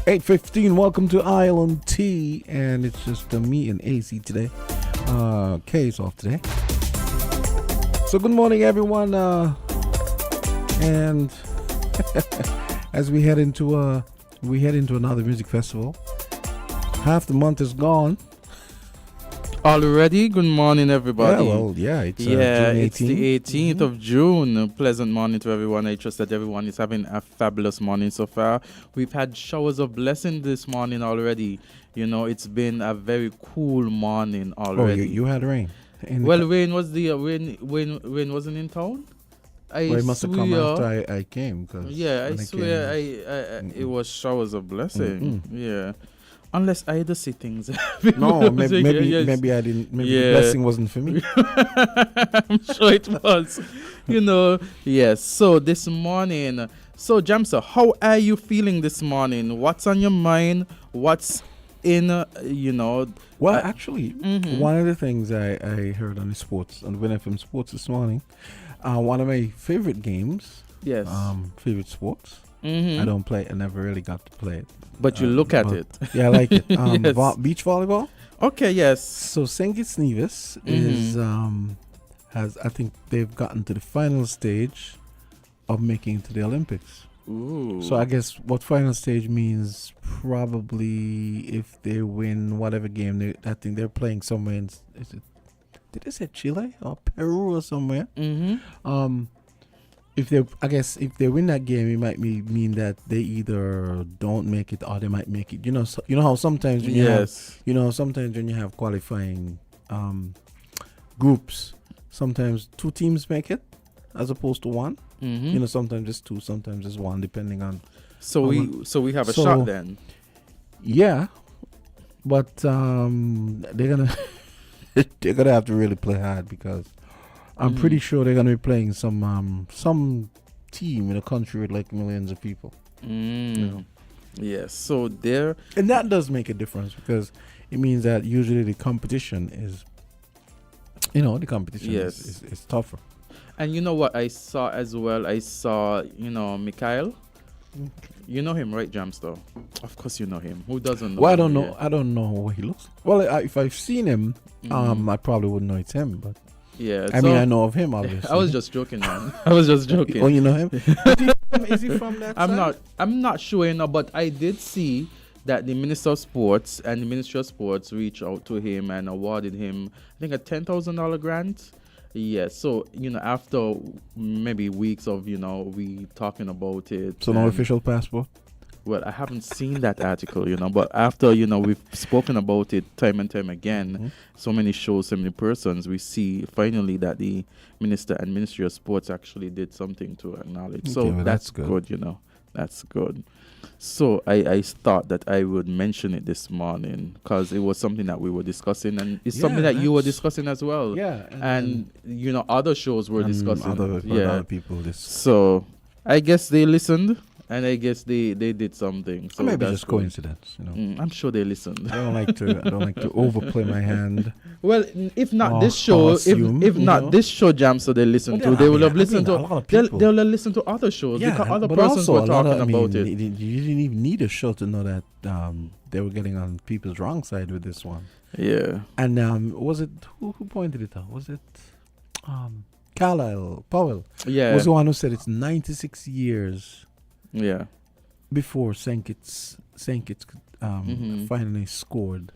8:15. Welcome to Island Tea, and it's just me and AC today. K is off today. So good morning, everyone. And as we head into another music festival. Half the month is gone. Already? Good morning, everybody. It's June 18th. It's the 18th of June. A pleasant morning to everyone. I trust that everyone is having a fabulous morning so far. We've had showers of blessing this morning already. You know, it's been a very cool morning already. Oh, you had rain. Rain wasn't in town. It must have come after I came. I swear it was showers of blessing. Yeah. Unless I do see things. No, maybe I didn't. Maybe the blessing wasn't for me. I'm sure it was. Yes. So this morning, Jamsa, how are you feeling this morning? What's on your mind? What's in, Well, actually, one of the things I heard on Win FM Sports this morning, one of my favorite games. Yes. Favorite sports. I don't play. I never really got to play it. But you look at it. Yeah, I like it. Yes. Beach volleyball. Okay, yes. So St. Kitts Nevis is I think they've gotten to the final stage of making it to the Olympics. Ooh. So I guess what final stage means, probably if they win whatever game I think they're playing somewhere in, did they say Chile or Peru or somewhere? If they win that game, it might mean that they either don't make it or they might make it. You know how sometimes when you have qualifying groups, sometimes two teams make it as opposed to one. Sometimes it's two, sometimes it's one, depending on. So we have a shot then. Yeah, but they're gonna have to really play hard because. I'm pretty sure they're going to be playing some team in a country with like millions of people. Yes, so there... And that does make a difference because it means that usually the competition is, is tougher. And you know what I saw as well? I saw, Mikhail. You know him, right, Jamster? Of course you know him. Who doesn't know Well, him? I don't know what he looks like. Well, if I've seen him, I probably wouldn't know it's him, but... Yeah, I mean, I know of him, obviously. I was just joking, man. I was just joking. Oh, you know him? Is he from that side? I'm not sure, but I did see that the Minister of Sports and the Ministry of Sports reached out to him and awarded him, I think, a $10,000 grant. Yeah, so, after maybe weeks of, we talking about it. So no official passport? Well, I haven't seen that article, but after, we've spoken about it time and time again, so many shows, so many persons, we see finally that the Minister and Ministry of Sports actually did something to acknowledge. So that's good, That's good. So I thought that I would mention it this morning because it was something that we were discussing and it's something that you were discussing as well. Yeah. And other shows were discussing. Other people. So I guess they listened. And I guess they did something. So maybe just coincidence, I'm sure they listened. I don't like to overplay my hand. Well, if not this show, if not this show jam, so they listen to, they will have listened to. They'll have listened to other shows because other persons were talking about it. You didn't even need a show to know that they were getting on people's wrong side with this one. Yeah. And was it who pointed it out? Was it Powell? Yeah. Was the one who said it's 96 years. Yeah. Before St. Kitts finally scored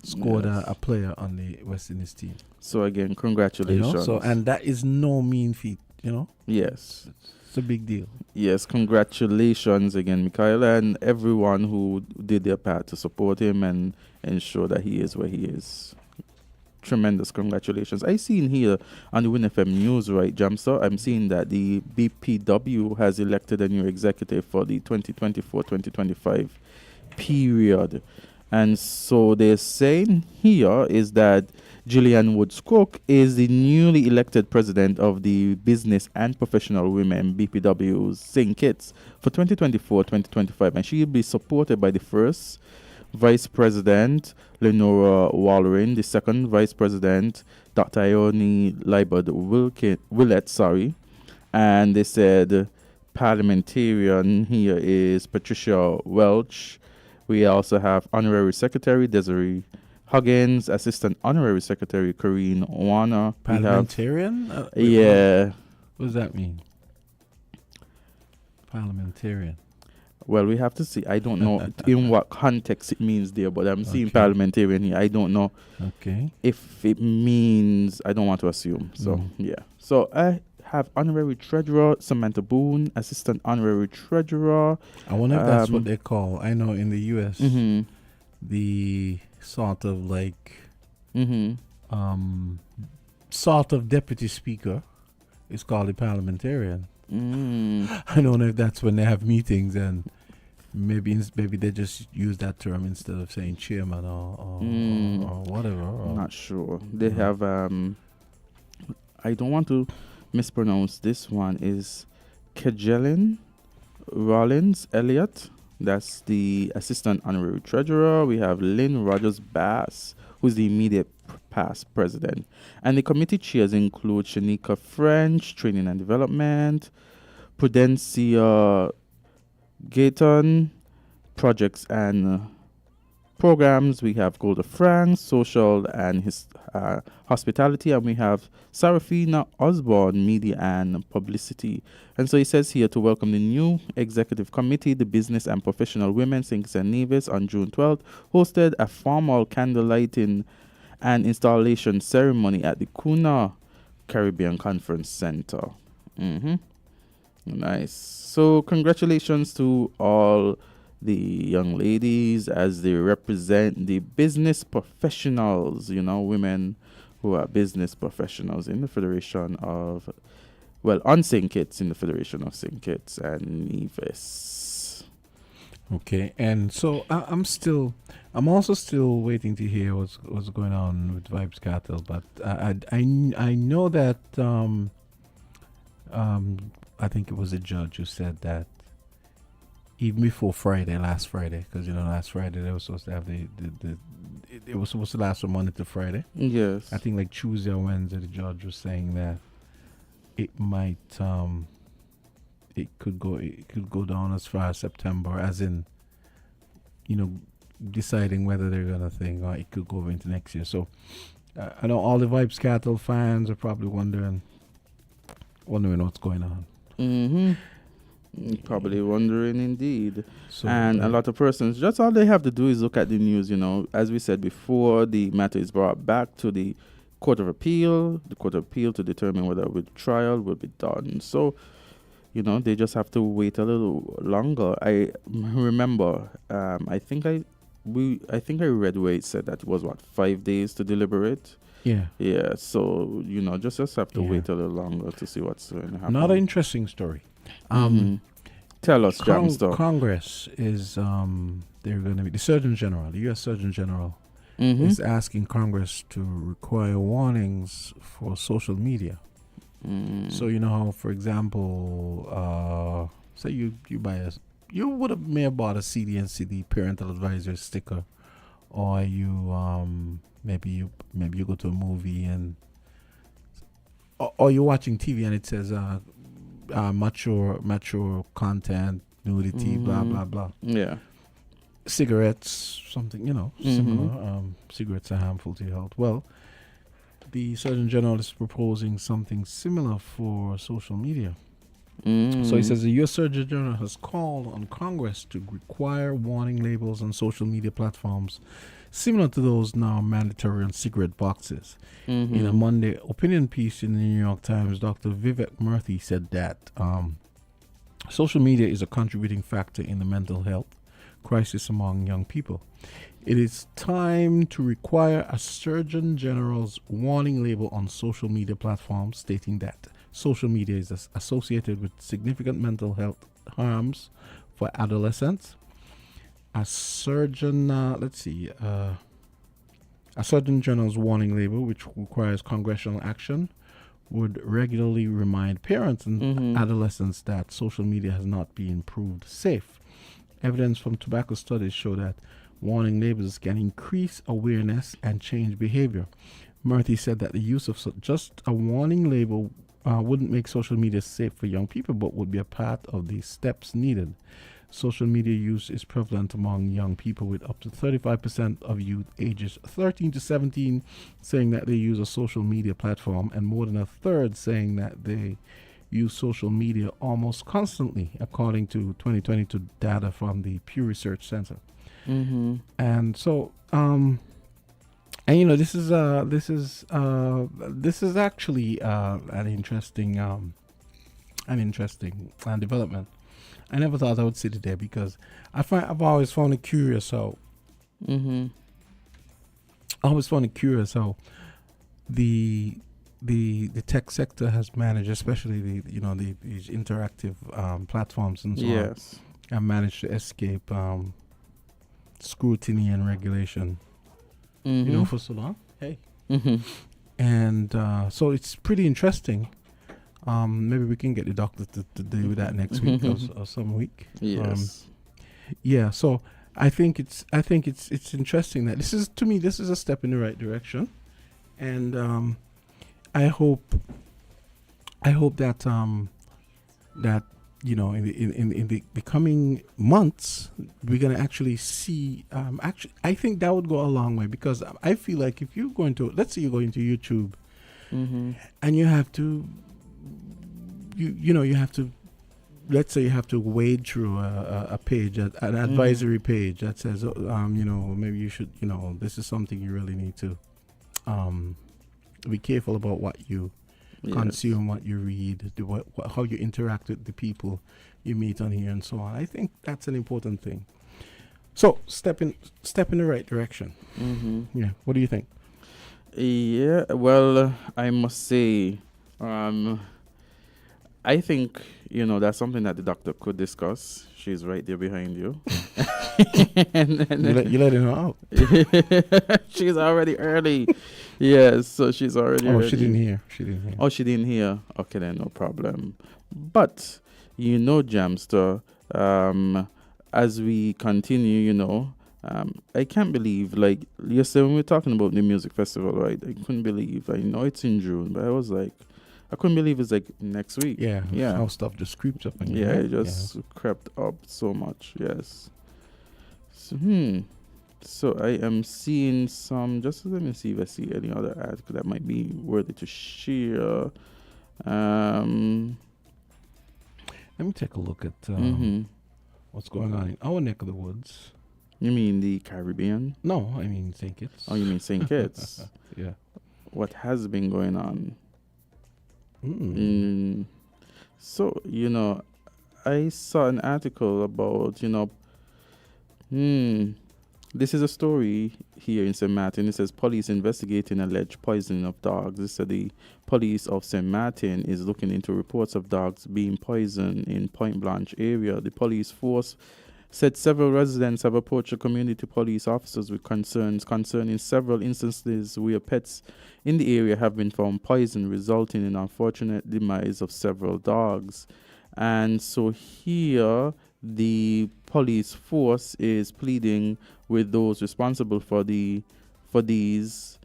a player on the West Indies team. So again, congratulations. And that is no mean feat, Yes. It's a big deal. Yes, congratulations again, Mikhail, and everyone who did their part to support him and ensure that he is where he is. Tremendous congratulations. I seen here on the Win FM News, right, Jamsa, I'm seeing that the BPW has elected a new executive for the 2024-2025 period. And so they're saying here is that Gillian Woods Cook is the newly elected president of the Business and Professional Women BPW St. Kitts for 2024-2025. And she will be supported by the first Vice President Lenora Wallerin, the second Vice President Dr. Ione Libard Willett, and they said parliamentarian here is Patricia Welch. We also have Honorary Secretary Desiree Huggins, Assistant Honorary Secretary Corrine Warner. Parliamentarian? Yeah. What does that mean? Parliamentarian. Well, we have to see. I don't know in what context it means there, but I'm seeing Okay. parliamentarian here. I don't know Okay. if it means, I don't want to assume. So, yeah. So I have Honorary Treasurer Samantha Boone, Assistant Honorary Treasurer. I wonder if that's what they call. I know in the U.S. The sort of like sort of deputy speaker is called a parliamentarian. I don't know if that's when they have meetings and maybe they just use that term instead of saying chairman or whatever. I'm not sure. They have I don't want to mispronounce this one, is Kejelin Rollins Elliott. That's the Assistant Honorary Treasurer. We have Lynn Rogers Bass, who's the immediate past president. And the committee chairs include Shanika French, Training and Development, Prudencia Gayton, Projects and Programs. We have Golda Franks, Social and Hospitality. And we have Sarafina Osborne, Media and Publicity. And so he says here to welcome the new executive committee, the Business and Professional Women, St. St. Nevis, on June 12th, hosted a formal candlelighting and installation ceremony at the Kuna Caribbean Conference Center. Nice. So congratulations to all the young ladies as they represent the business professionals, women who are business professionals in the Federation of, on St. Kitts, in the Federation of St. Kitts and Nevis. Okay, and so I'm also still waiting to hear what's going on with Vibes Cartel, but I know that I think it was a judge who said that even before last Friday, because last Friday they were supposed to have it was supposed to last from Monday to Friday. Yes. I think like Tuesday or Wednesday the judge was saying that it might it could go down as far as September, as in deciding whether they're gonna think, or it could go into next year. So I know all the Vibes Cattle fans are probably wondering what's going on. Probably wondering indeed. So, and a lot of persons, just all they have to do is look at the news. As we said before, the matter is brought back to the Court of Appeal. The Court of Appeal to determine whether a trial will be done. So they just have to wait a little longer. I remember, I think I read where it said that it was 5 days to deliberate. Yeah. Yeah. So just have to wait a little longer to see what's going to happen. Another interesting story. Tell us, Jamster. Congress is they're going to be the Surgeon General, the U.S. Surgeon General, is asking Congress to require warnings for social media. So how, for example, say you buy you may have bought a CDNC, the Parental Advisor sticker, or you maybe you go to a movie and or you're watching TV and it says mature content, nudity, blah blah blah. Yeah. Cigarettes, something similar. Cigarettes are harmful to your health. Well, the Surgeon General is proposing something similar for social media. So he says the U.S. Surgeon General has called on Congress to require warning labels on social media platforms similar to those now mandatory on cigarette boxes. In a Monday opinion piece in the New York Times, Dr. Vivek Murthy said that social media is a contributing factor in the mental health crisis among young people. It is time to require a Surgeon General's warning label on social media platforms stating that social media is associated with significant mental health harms for adolescents. A Surgeon General's warning label, which requires congressional action, would regularly remind parents and adolescents that social media has not been proved safe. Evidence from tobacco studies show that warning labels can increase awareness and change behavior. Murthy said that the use of just a warning label wouldn't make social media safe for young people, but would be a part of the steps needed. Social media use is prevalent among young people, with up to 35% of youth ages 13 to 17 saying that they use a social media platform, and more than a third saying that they use social media almost constantly, according to 2022 data from the Pew Research Center. Mm-hmm. And so, and this is actually an interesting development. I never thought I would see it today, because I've always found it curious how Mm-hmm. I always found it curious how the tech sector has managed, especially these interactive platforms and so on, Yes. and managed to escape scrutiny and regulation, Mm-hmm. for so long. Hey. Mm-hmm. And so it's pretty interesting. Maybe we can get the doctor to deal with that next week or some week. Yes. Yeah. So I think it's interesting that this is a step in the right direction, and I hope that that in the coming months we're gonna actually see. I think that would go a long way, because I feel like if you're going to, let's say you're going to YouTube, Mm-hmm. and you have to, you have to, let's say you have to wade through a page, an advisory page that says, maybe you should, this is something you really need to be careful about what you consume, what you read, how you interact with the people you meet on here, and so on. I think that's an important thing. So step in the right direction. Mm-hmm. Yeah. What do you think? Yeah, well, I must say, I think, that's something that the doctor could discuss. She's right there behind you. You letting her out? She's already early. Yes, so she's already early. She didn't hear. Oh, she didn't hear. Okay, then no problem. But, Jamster, as we continue, I can't believe, like, yesterday when we were talking about the music festival, right? I couldn't believe. I know it's in June, but I was like, I couldn't believe it's like next week. Yeah. How stuff just creeps up. Yeah, it just crept up so much. Yes. So, So I am seeing some. Just let me see if I see any other article that might be worthy to share. Let me take a look at what's going on in our neck of the woods. You mean the Caribbean? No, I mean St. Kitts. Oh, you mean St. Kitts? Yeah. What has been going on? So, I saw an article about, this is a story here in St. Martin. It says police investigating alleged poisoning of dogs. It said the police of St. Martin is looking into reports of dogs being poisoned in Point Blanche area. The police force said several residents have approached the community police officers with concerns concerning several instances where pets in the area have been found poisoned, resulting in unfortunate demise of several dogs. And so here, the police force is pleading with those responsible for these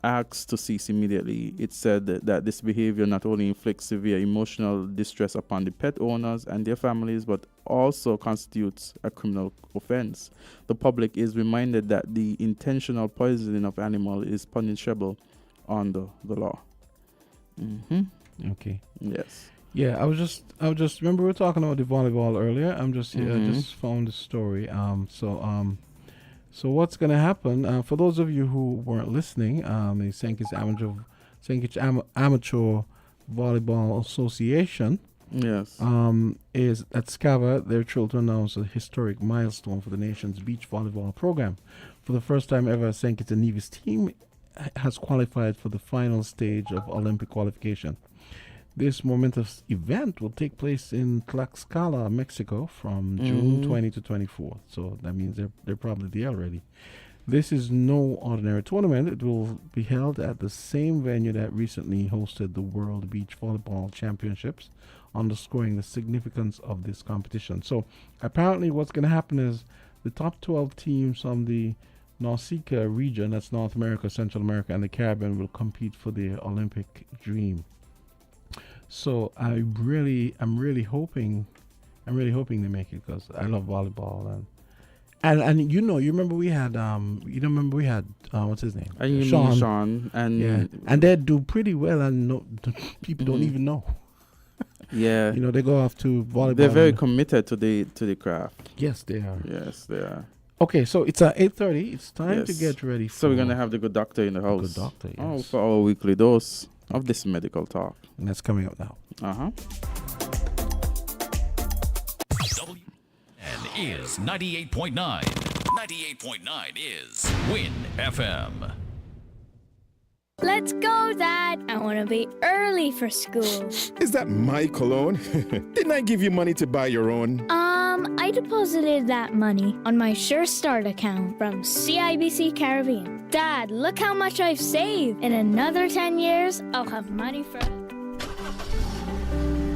acts to cease immediately. It said that this behavior not only inflicts severe emotional distress upon the pet owners and their families, but also constitutes a criminal offense. The public is reminded that the intentional poisoning of animal is punishable under the law. Okay. Yes. Yeah, I was just remember we were talking about the volleyball earlier. I'm just here. I just found the story. So what's going to happen? For those of you who weren't listening, the St. Kitts Amateur Volleyball Association, yes, is at SCAVA. They're thrilled to announce a historic milestone for the nation's beach volleyball program. For the first time ever, St. Kitts and Nevis team has qualified for the final stage of Olympic qualification. This momentous event will take place in Tlaxcala, Mexico, from June 20 to 24. So that means they're probably there already. This is no ordinary tournament. It will be held at the same venue that recently hosted the World Beach Volleyball Championships, underscoring the significance of this competition. So apparently what's going to happen is the top 12 teams from the Nausicaa region, that's North America, Central America, and the Caribbean, will compete for the Olympic dream. So I'm really hoping they make it because I love volleyball and you remember we had what's his name? And you mean Sean and and they do pretty well and people don't even know. Yeah. They go off to volleyball. They're very committed to the craft. Yes, they are. Yes, they are. Okay, so it's at 8:30. It's time to get ready. So we're gonna have the good doctor in the house. Good doctor. Yes. Oh, for our weekly dose of this medical talk. And that's coming up now. And is 98.9. 98.9 is Win FM. Let's go, Dad. I want to be early for school. Is that my cologne? Didn't I give you money to buy your own? I deposited that money on my Sure Start account from CIBC Caribbean. Dad, look how much I've saved. In another 10 years, I'll have money for...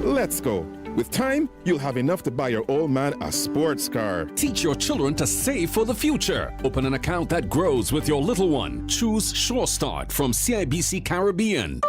Let's go. With time, you'll have enough to buy your old man a sports car. Teach your children to save for the future. Open an account that grows with your little one. Choose Sure Start from CIBC Caribbean.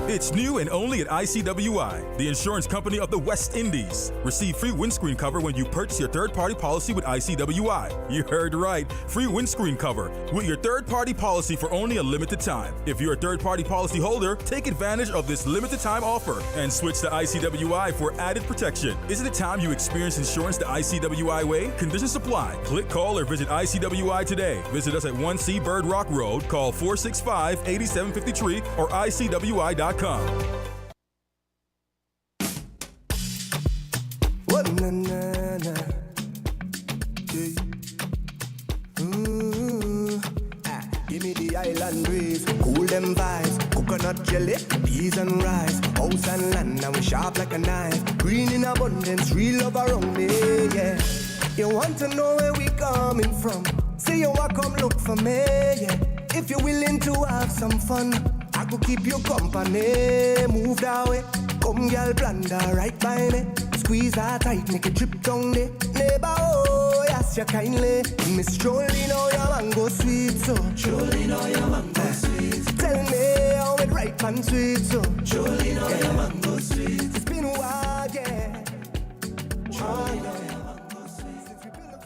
It's new and only at ICWI, the insurance company of the West Indies. Receive free windscreen cover when you purchase your third-party policy with ICWI. You heard right. Free windscreen cover with your third-party policy for only a limited time. If you're a third-party policy holder, take advantage of this limited time offer and switch to ICWI for added protection. Isn't it time you experience insurance the ICWI way? Conditions apply. Click, call, or visit ICWI today. Visit us at 1C Bird Rock Road. Call 465-8753 or ICWI.com. What na na na, yeah. Give me the island breeze, cool them vibes, coconut jelly, peas and rice, house and land, now we sharp like a knife, green in abundance, real love around me, yeah. You want to know where we coming from? Say you want come look for me, yeah. If you're willing to have some fun, I could keep you company. Move that way, come girl, plunder right by me. Squeeze her tight, make it drip down there. Neighbor, oh, yes, you kindly. Miss Jolene, oh, your mango sweet, so. Jolene, oh, your mango sweet. Tell me how it ripe and sweet, so. Jolene, oh, your mango sweet. It's been a while, yeah. Jolene, oh, your mango sweet. Since we built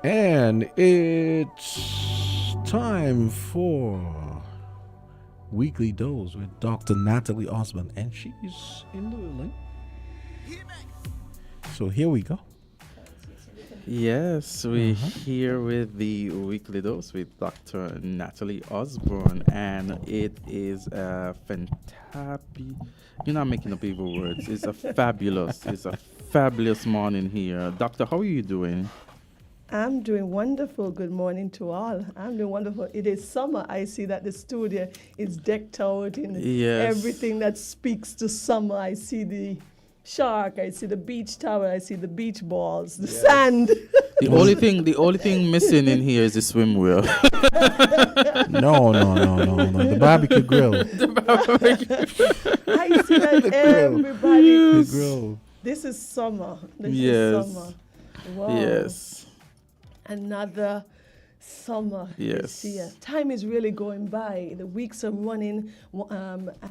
a And it's time for Weekly Dose with Dr. Natalie Osborne, and she's in the building. So here we go. Yes, we're here with the Weekly Dose with Dr. Natalie Osborne, and it is a you're not making up evil words. It's a fabulous morning here. Doctor, how are you doing? I'm doing wonderful. Good morning to all. I'm doing wonderful. It is summer. I see that the studio is decked out in everything that speaks to summer. I see the shark. I see the beach towel. I see the beach balls, the sand. The only thing missing in here is the swim wheel. No. The barbecue grill. I see that everybody. The grill. This is summer. This is summer. Wow. Yes. Another summer this year. Time is really going by. The weeks are running,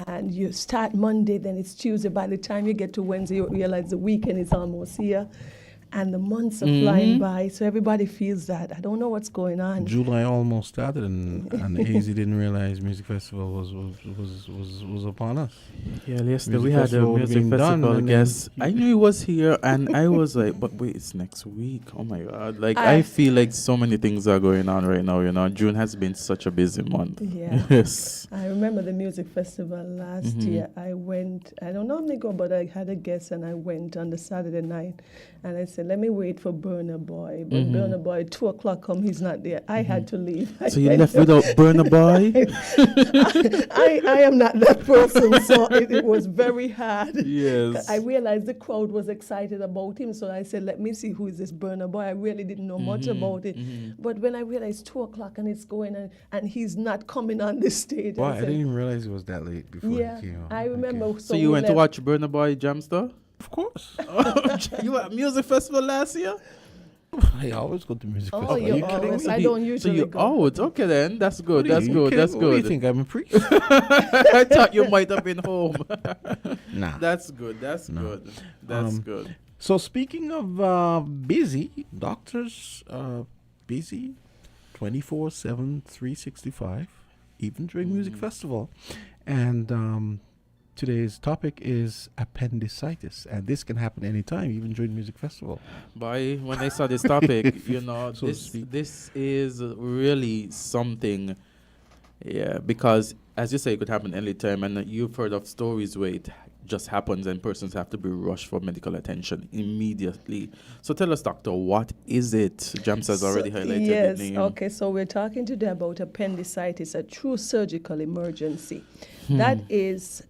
and you start Monday, then it's Tuesday. By the time you get to Wednesday, you realize the weekend is almost here. And the months are flying by, so everybody feels that. I don't know what's going on. July almost started, and AZ didn't realize Music Festival was upon us. Yeah, yesterday we had a music festival guest. I knew he was here, and I was like, but wait, it's next week. Oh my God. Like, I feel like so many things are going on right now, June has been such a busy month. Yeah. Yes. I remember the music festival last year. I went, I don't normally go, but I had a guest, and I went on the Saturday night, and I said, let me wait for Burner Boy. But Burner Boy, 2 o'clock come, he's not there. I had to leave. So you left without Burner Boy? I am not that person, so it was very hard. Yes. I realized the crowd was excited about him, so I said, let me see who is this Burner Boy. I really didn't know much about it. But when I realized 2 o'clock and it's going and he's not coming on the stage. Why? I didn't even realize it was that late before he came on. I remember. Okay. So you went to watch Burner Boy Jamster? Of course. You were at music festival last year? I always go to music Oh, festival. you Are you kidding always. me? I don't So usually you go. out? Okay then, that's good. That's You good. kidding- That's What do you good. think? I'm a priest? I thought you might have been home. Nah. That's good. That's No. good. That's Um, good. So speaking of busy, doctors busy 24/7, 365, even during music festival. And today's topic is appendicitis, and this can happen anytime, even during music festival. Boy, when I saw this topic, you know, So to speak. this is really something. Yeah, because as you say, it could happen anytime, and you've heard of stories where it just happens and persons have to be rushed for medical attention immediately. So tell us, doctor, what is it? Jams has already highlighted Yes, the name. okay, so we're talking today about appendicitis, a true surgical emergency. That is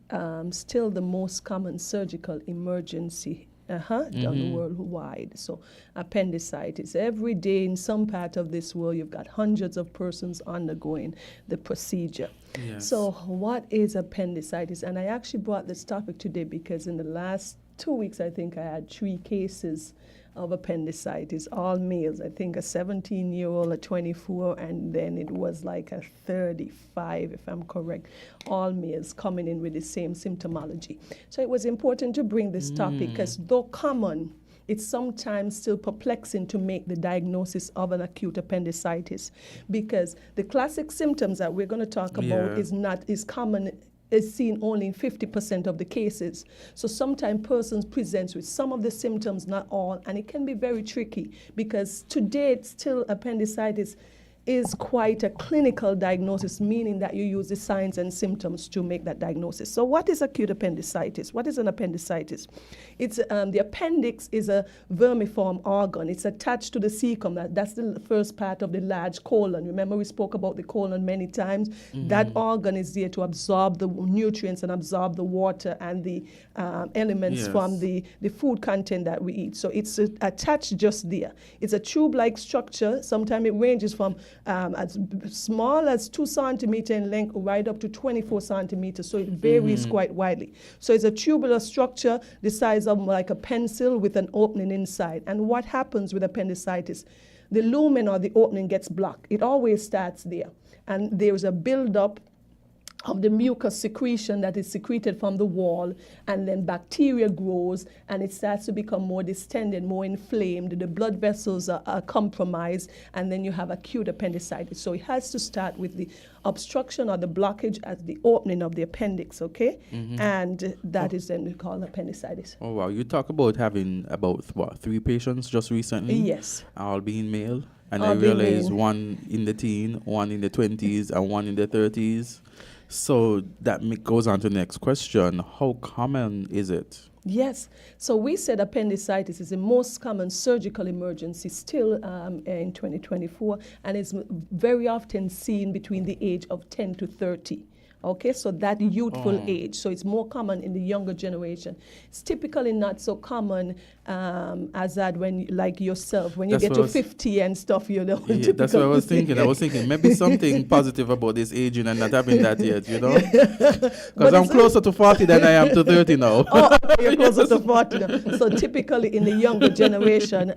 still the most common surgical emergency done worldwide. So appendicitis. Every day in some part of this world, you've got hundreds of persons undergoing the procedure. Yes. So what is appendicitis? And I actually brought this topic today because in the last 2 weeks, I think I had 3 cases of appendicitis, all males. I think a 17-year-old, a 24, and then it was like a 35, if I'm correct, all males coming in with the same symptomology. So it was important to bring this topic because though common, it's sometimes still perplexing to make the diagnosis of an acute appendicitis because the classic symptoms that we're going to talk about is common, is seen only in 50% of the cases. So sometimes persons present with some of the symptoms, not all, and it can be very tricky because to date still appendicitis is quite a clinical diagnosis, meaning that you use the signs and symptoms to make that diagnosis. So what is acute appendicitis? What is an appendicitis? It's the appendix is a vermiform organ. It's attached to the cecum. That's the first part of the large colon. Remember we spoke about the colon many times. That organ is there to absorb the nutrients and absorb the water and the elements from the food content that we eat. So it's attached just there. It's a tube-like structure. Sometimes it ranges from as small as 2 centimeters in length right up to 24 centimeters. So it varies quite widely. So it's a tubular structure the size of like a pencil with an opening inside. And what happens with appendicitis? The lumen or the opening gets blocked. It always starts there. And there's a buildup of the mucus secretion that is secreted from the wall, and then bacteria grows and it starts to become more distended, more inflamed. The blood vessels are compromised, and then you have acute appendicitis. So it has to start with the obstruction or the blockage at the opening of the appendix, okay? And that is then called appendicitis. Oh wow, you talk about having about 3 patients just recently? Yes. All being male. And All I being realized male. one in the teen, one in the 20s, and one in the 30s. So that goes on to the next question. How common is it? Yes. So we said appendicitis is the most common surgical emergency still in 2024, and is very often seen between the age of 10 to 30. Okay, so that youthful age. So it's more common in the younger generation. It's typically not so common, Azard, when like yourself, when you That's get what to I was- 50 and stuff, you know. Yeah, that's what I was thinking. I was thinking maybe something positive about this aging and not having that yet, you know? Because I'm closer to 40 than I am to 30 now. Oh, you're closer to 40 now. So typically in the younger generation,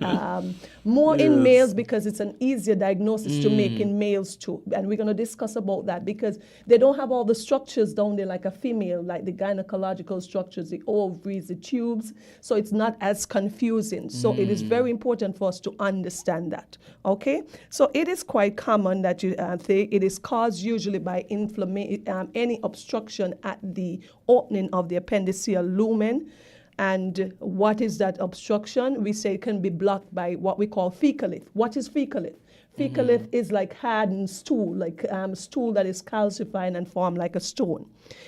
more in males because it's an easier diagnosis to make in males too. And we're going to discuss about that because they don't have all the structures down there like a female, like the gynecological structures, the ovaries, the tubes. So it's not as confusing. So it is very important for us to understand that. Okay? So it is quite common that you think it is caused usually by any obstruction at the opening of the appendiceal lumen. And what is that obstruction? We say it can be blocked by what we call fecalith. What is fecalith? Fecalith is like hardened stool, like stool that is calcifying and formed like a stone.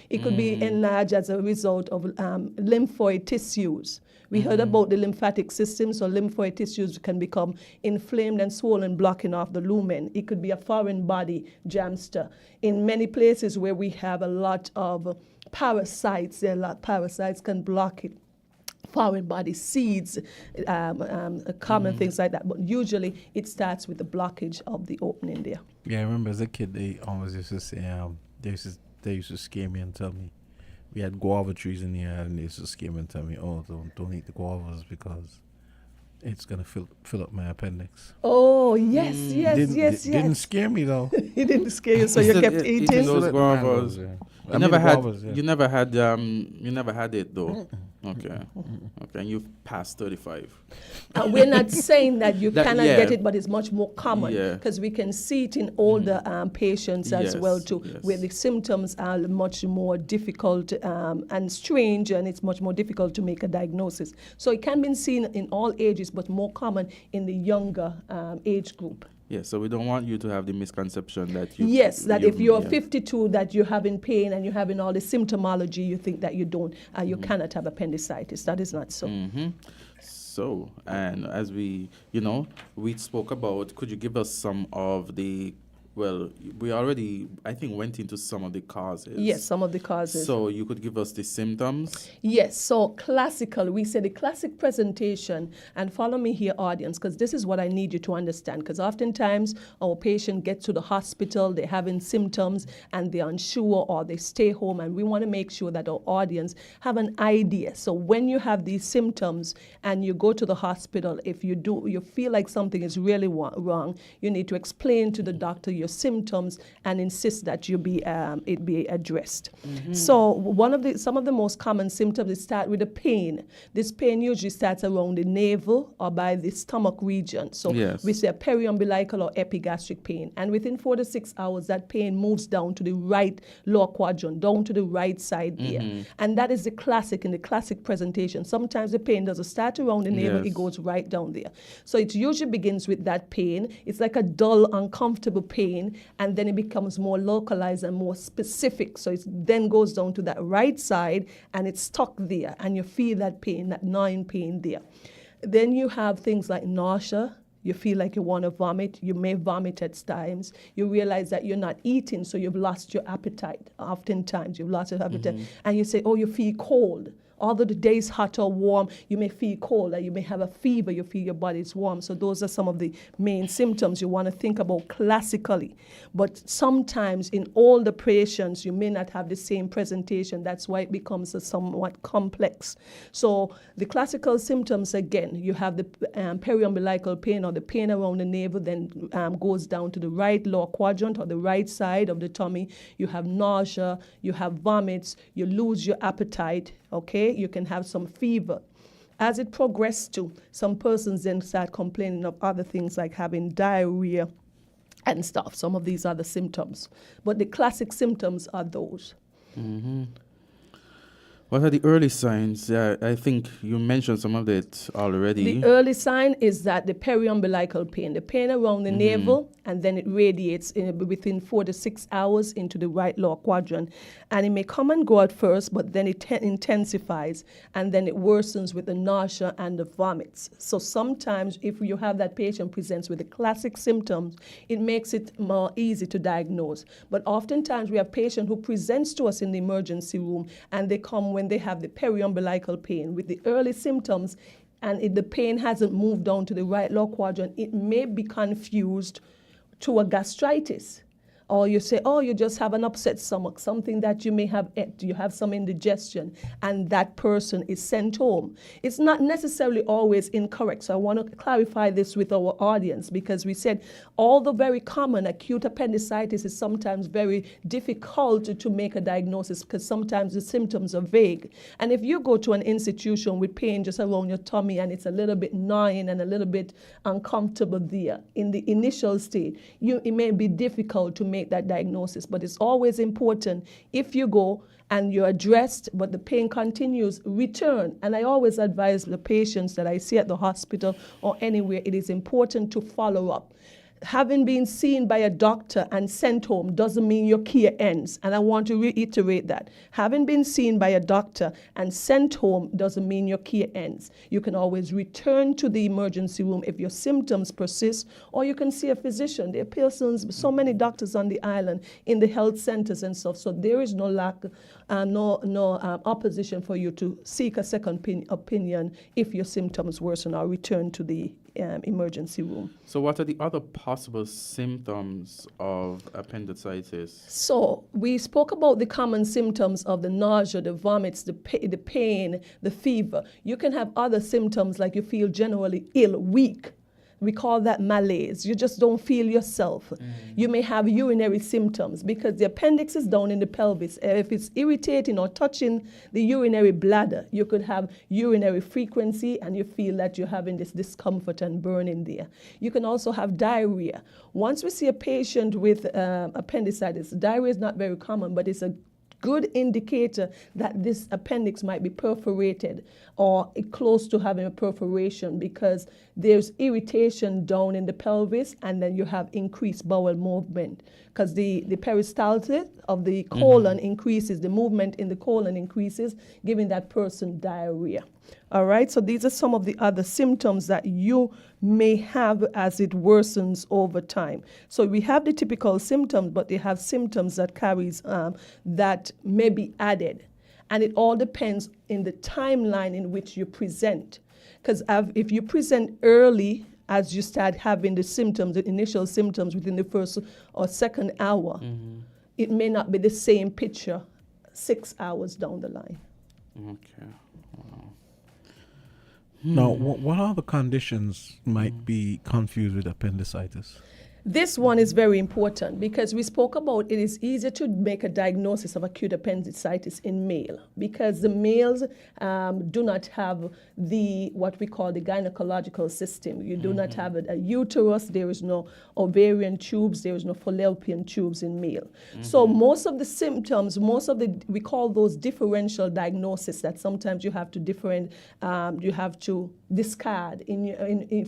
It could be enlarged as a result of lymphoid tissues. We heard about the lymphatic system, so lymphoid tissues can become inflamed and swollen, blocking off the lumen. It could be a foreign body, jamster. In many places where we have a lot of parasites, parasites can block it. Foreign body seeds, common things like that. But usually it starts with the blockage of the opening there. Yeah, I remember as a kid, they always used to say, they used to scare me and tell me, we had guava trees in here, and they used to scare me and tell me, oh, don't eat the guavas because it's gonna fill up my appendix. Oh yes, yes. Didn't scare me though. It didn't scare you, so you kept eating. Those guavas. Yeah. You never had it though. Okay. Okay, and you've passed 35. We're not saying that you cannot yeah. get it, but it's much more common Yeah. because we can see it in older patients as well too, yes. where the symptoms are much more difficult and strange, and it's much more difficult to make a diagnosis. So it can be seen in all ages, but more common in the younger age group. Yeah, so we don't want you to have the misconception that you... Yes, that if you're 52, that you're having pain and you're having all the symptomology, you think that you don't, you cannot have appendicitis. That is not so. So, and as we spoke about, could you give us some of the... Well, we already, I think, went into some of the causes. Yes, some of the causes. So you could give us the symptoms? Yes, so classical, we say the classic presentation, and follow me here, audience, because this is what I need you to understand, because oftentimes our patient gets to the hospital, they're having symptoms, and they're unsure, or they stay home, and we want to make sure that our audience have an idea. So when you have these symptoms and you go to the hospital, if you feel like something is really wrong, you need to explain to the doctor your symptoms and insist that it be addressed. So some of the most common symptoms, they start with the pain. This pain usually starts around the navel or by the stomach region. So we say periumbilical or epigastric pain. And within 4 to 6 hours, that pain moves down to the right lower quadrant, down to the right side there. And that is the classic presentation. Sometimes the pain doesn't start around the navel, it goes right down there. So it usually begins with that pain. It's like a dull, uncomfortable pain, and then it becomes more localized and more specific. So it then goes down to that right side, and it's stuck there, and you feel that pain, that gnawing pain there. Then you have things like nausea. You feel like you want to vomit. You may vomit at times. You realize that you're not eating, so you've lost your appetite. Oftentimes, you've lost your appetite. And you say, oh, you feel cold. Although the day is hot or warm, you may feel cold, or you may have a fever, you feel your body is warm. So those are some of the main symptoms you want to think about classically. But sometimes in all the patients, you may not have the same presentation. That's why it becomes somewhat complex. So the classical symptoms, again, you have the periumbilical pain, or the pain around the navel, then goes down to the right lower quadrant or the right side of the tummy. You have nausea, you have vomits, you lose your appetite. Okay, you can have some fever. As it progresses to, some persons then start complaining of other things like having diarrhea and stuff. Some of these are the symptoms. But the classic symptoms are those. What are the early signs? I think you mentioned some of it already. The early sign is that the periumbilical pain, the pain around the navel, and then it radiates within 4 to 6 hours into the right lower quadrant. And it may come and go at first, but then it intensifies, and then it worsens with the nausea and the vomits. So sometimes if you have that patient presents with the classic symptoms, it makes it more easy to diagnose. But oftentimes we have patients who presents to us in the emergency room, and they come when they have the periumbilical pain with the early symptoms, and if the pain hasn't moved down to the right lower quadrant, it may be confused to a gastritis. Or you say, oh, you just have an upset stomach, something that you may have, you have some indigestion, and that person is sent home. It's not necessarily always incorrect. So I want to clarify this with our audience, because we said all the very common acute appendicitis is sometimes very difficult to make a diagnosis, because sometimes the symptoms are vague. And if you go to an institution with pain just around your tummy and it's a little bit gnawing and a little bit uncomfortable there, in the initial state, it may be difficult to make that diagnosis. But it's always important, if you go and you're addressed but the pain continues, return. And I always advise the patients that I see at the hospital or anywhere, it is important to follow up. Having been seen by a doctor and sent home doesn't mean your care ends. And I want to reiterate that. Having been seen by a doctor and sent home doesn't mean your care ends. You can always return to the emergency room if your symptoms persist, or you can see a physician. There are persons, so many doctors on the island in the health centers and stuff. So there is no opposition for you to seek a second opinion if your symptoms worsen, or return to the emergency room. So what are the other possible symptoms of appendicitis? So we spoke about the common symptoms of the nausea, the vomits, the pain, the fever. You can have other symptoms like you feel generally ill, weak. We call that malaise. You just don't feel yourself. You may have urinary symptoms because the appendix is down in the pelvis. If it's irritating or touching the urinary bladder, you could have urinary frequency and you feel that you're having this discomfort and burning there. You can also have diarrhea. Once we see a patient with appendicitis, diarrhea is not very common, but it's a good indicator that this appendix might be perforated or close to having a perforation because there's irritation down in the pelvis and then you have increased bowel movement because the peristalsis of the colon increases, the movement in the colon increases, giving that person diarrhea. All right, so these are some of the other symptoms that you may have as it worsens over time. So we have the typical symptoms, but they have symptoms that carries that may be added. And it all depends in the timeline in which you present. Because if you present early, as you start having the symptoms, the initial symptoms within the first or second hour, it may not be the same picture 6 hours down the line. Okay. Wow. Now, what other conditions might be confused with appendicitis? This one is very important because we spoke about it is easier to make a diagnosis of acute appendicitis in male because the males do not have what we call the gynecological system. You do not have a uterus, there is no ovarian tubes, there is no fallopian tubes in male. So most of the symptoms, we call those differential diagnoses that sometimes you have to discard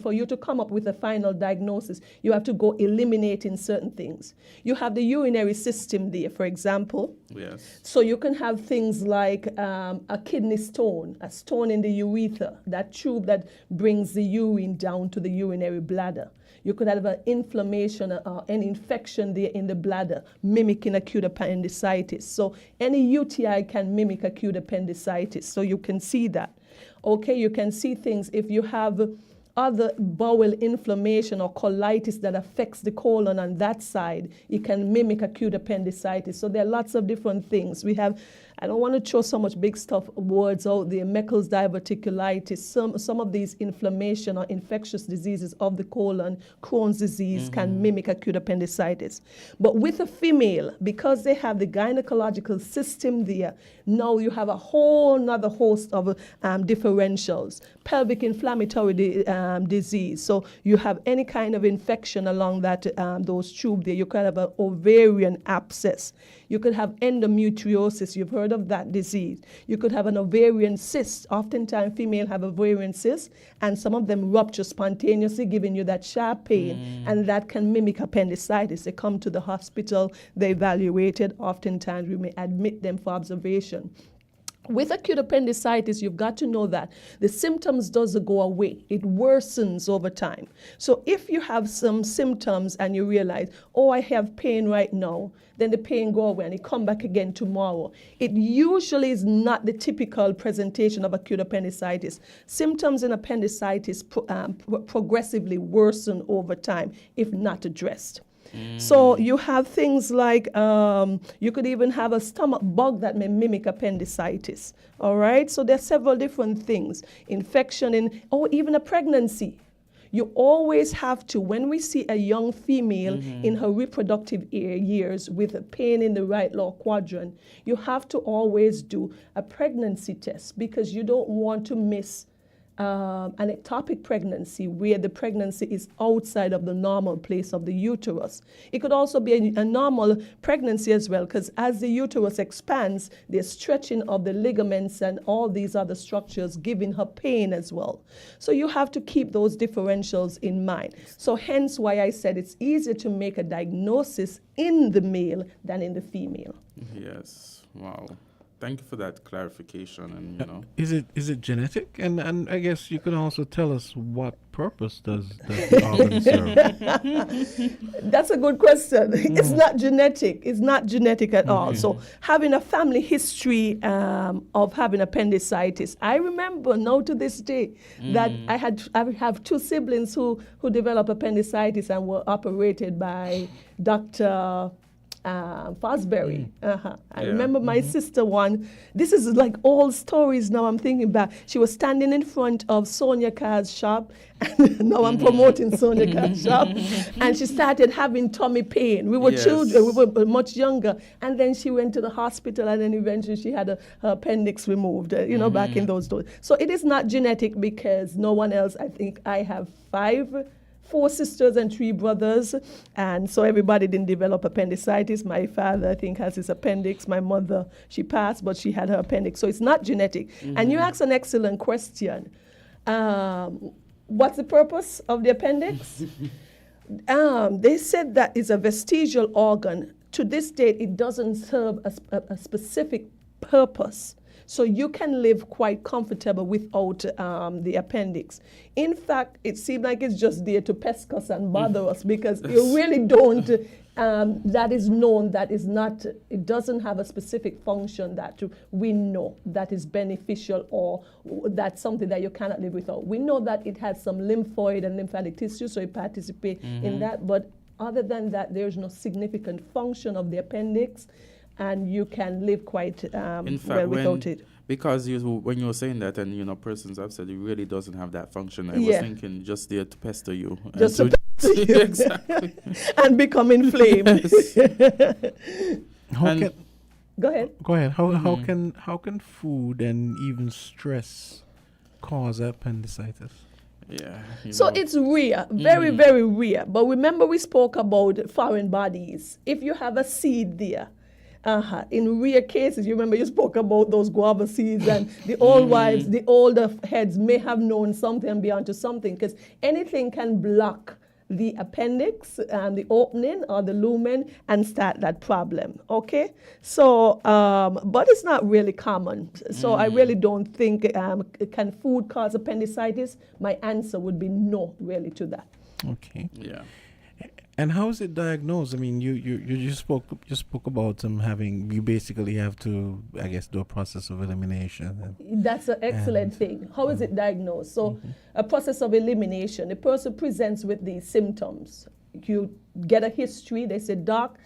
for you to come up with a final diagnosis. You have to go eliminating certain things. You have the urinary system there, for example. Yes. So you can have things like a kidney stone, a stone in the urethra, that tube that brings the urine down to the urinary bladder. You could have an inflammation or an infection there in the bladder, mimicking acute appendicitis. So any UTI can mimic acute appendicitis. So you can see that. Okay, you can see things if you have other bowel inflammation or colitis that affects the colon on that side, it can mimic acute appendicitis. So there are lots of different things. We have, I don't want to throw so much big stuff words out there, Meckel's diverticulitis, some of these inflammation or infectious diseases of the colon, Crohn's disease can mimic acute appendicitis. But with a female, because they have the gynecological system there, now you have a whole nother host of differentials. Pelvic inflammatory disease. So you have any kind of infection along that those tubes there. You could have an ovarian abscess. You could have endometriosis. You've heard of that disease. You could have an ovarian cyst. Oftentimes females have ovarian cysts, and some of them rupture spontaneously, giving you that sharp pain, and that can mimic appendicitis. They come to the hospital, they're evaluated. Oftentimes we may admit them for observation. With acute appendicitis, you've got to know that the symptoms doesn't go away. It worsens over time. So if you have some symptoms and you realize, oh, I have pain right now, then the pain go away and it come back again tomorrow. It usually is not the typical presentation of acute appendicitis. Symptoms in appendicitis progressively worsen over time if not addressed. So you have things like you could even have a stomach bug that may mimic appendicitis. All right, so there are several different things. Infection or even a pregnancy. You always have to, when we see a young female in her reproductive years with a pain in the right lower quadrant, you have to always do a pregnancy test because you don't want to miss an ectopic pregnancy where the pregnancy is outside of the normal place of the uterus. It could also be a normal pregnancy as well because as the uterus expands, there's stretching of the ligaments and all these other structures giving her pain as well. So you have to keep those differentials in mind. So hence why I said it's easier to make a diagnosis in the male than in the female. Yes, wow. Thank you for that clarification. And is it genetic? And I guess you could also tell us what purpose does the organ serve? That's a good question. It's not genetic. It's not genetic at all. So having a family history of having appendicitis, I remember now to this day that I have two siblings who developed appendicitis and were operated by Dr. Fosbury. I remember my sister one. This is like old stories now I'm thinking back. She was standing in front of Sonia Carr's shop. And now I'm promoting Sonia Carr's shop. And she started having tummy pain. We were children. We were much younger. And then she went to the hospital, and then eventually she had her appendix removed, back in those days. So it is not genetic because no one else, I think I have 4 sisters and 3 brothers, and so everybody didn't develop appendicitis. My father, I think, has his appendix. My mother, she passed, but she had her appendix. So it's not genetic. And you asked an excellent question. What's the purpose of the appendix? They said that it's a vestigial organ. To this date, it doesn't serve a specific purpose. So you can live quite comfortable without the appendix. In fact, it seems like it's just there to pest us and bother us because you really don't, that is known, that is not, it doesn't have a specific function that we know that is beneficial or that's something that you cannot live without. We know that it has some lymphoid and lymphatic tissue, so it participates in that, but other than that, there's no significant function of the appendix. And you can live quite well without it. Because when you were saying that, and persons have said it really doesn't have that function. I was thinking just there to pester you. Just to pester you. Exactly. And become inflamed. Go ahead. Go ahead. How can food and even stress cause appendicitis? Yeah. So it's rare, very, very rare. But remember we spoke about foreign bodies. If you have a seed there, in rare cases, you remember you spoke about those guava seeds and the old wives, the older heads may have known something and be onto something because anything can block the appendix and the opening or the lumen and start that problem, okay? So, but it's not really common. So I really don't think, can food cause appendicitis? My answer would be no, really, to that. Okay. Yeah. And how is it diagnosed? I mean, you spoke about you basically have to, I guess, do a process of elimination. That's an excellent thing. How is it diagnosed? So a process of elimination, the person presents with these symptoms. You get a history. They say, Doc,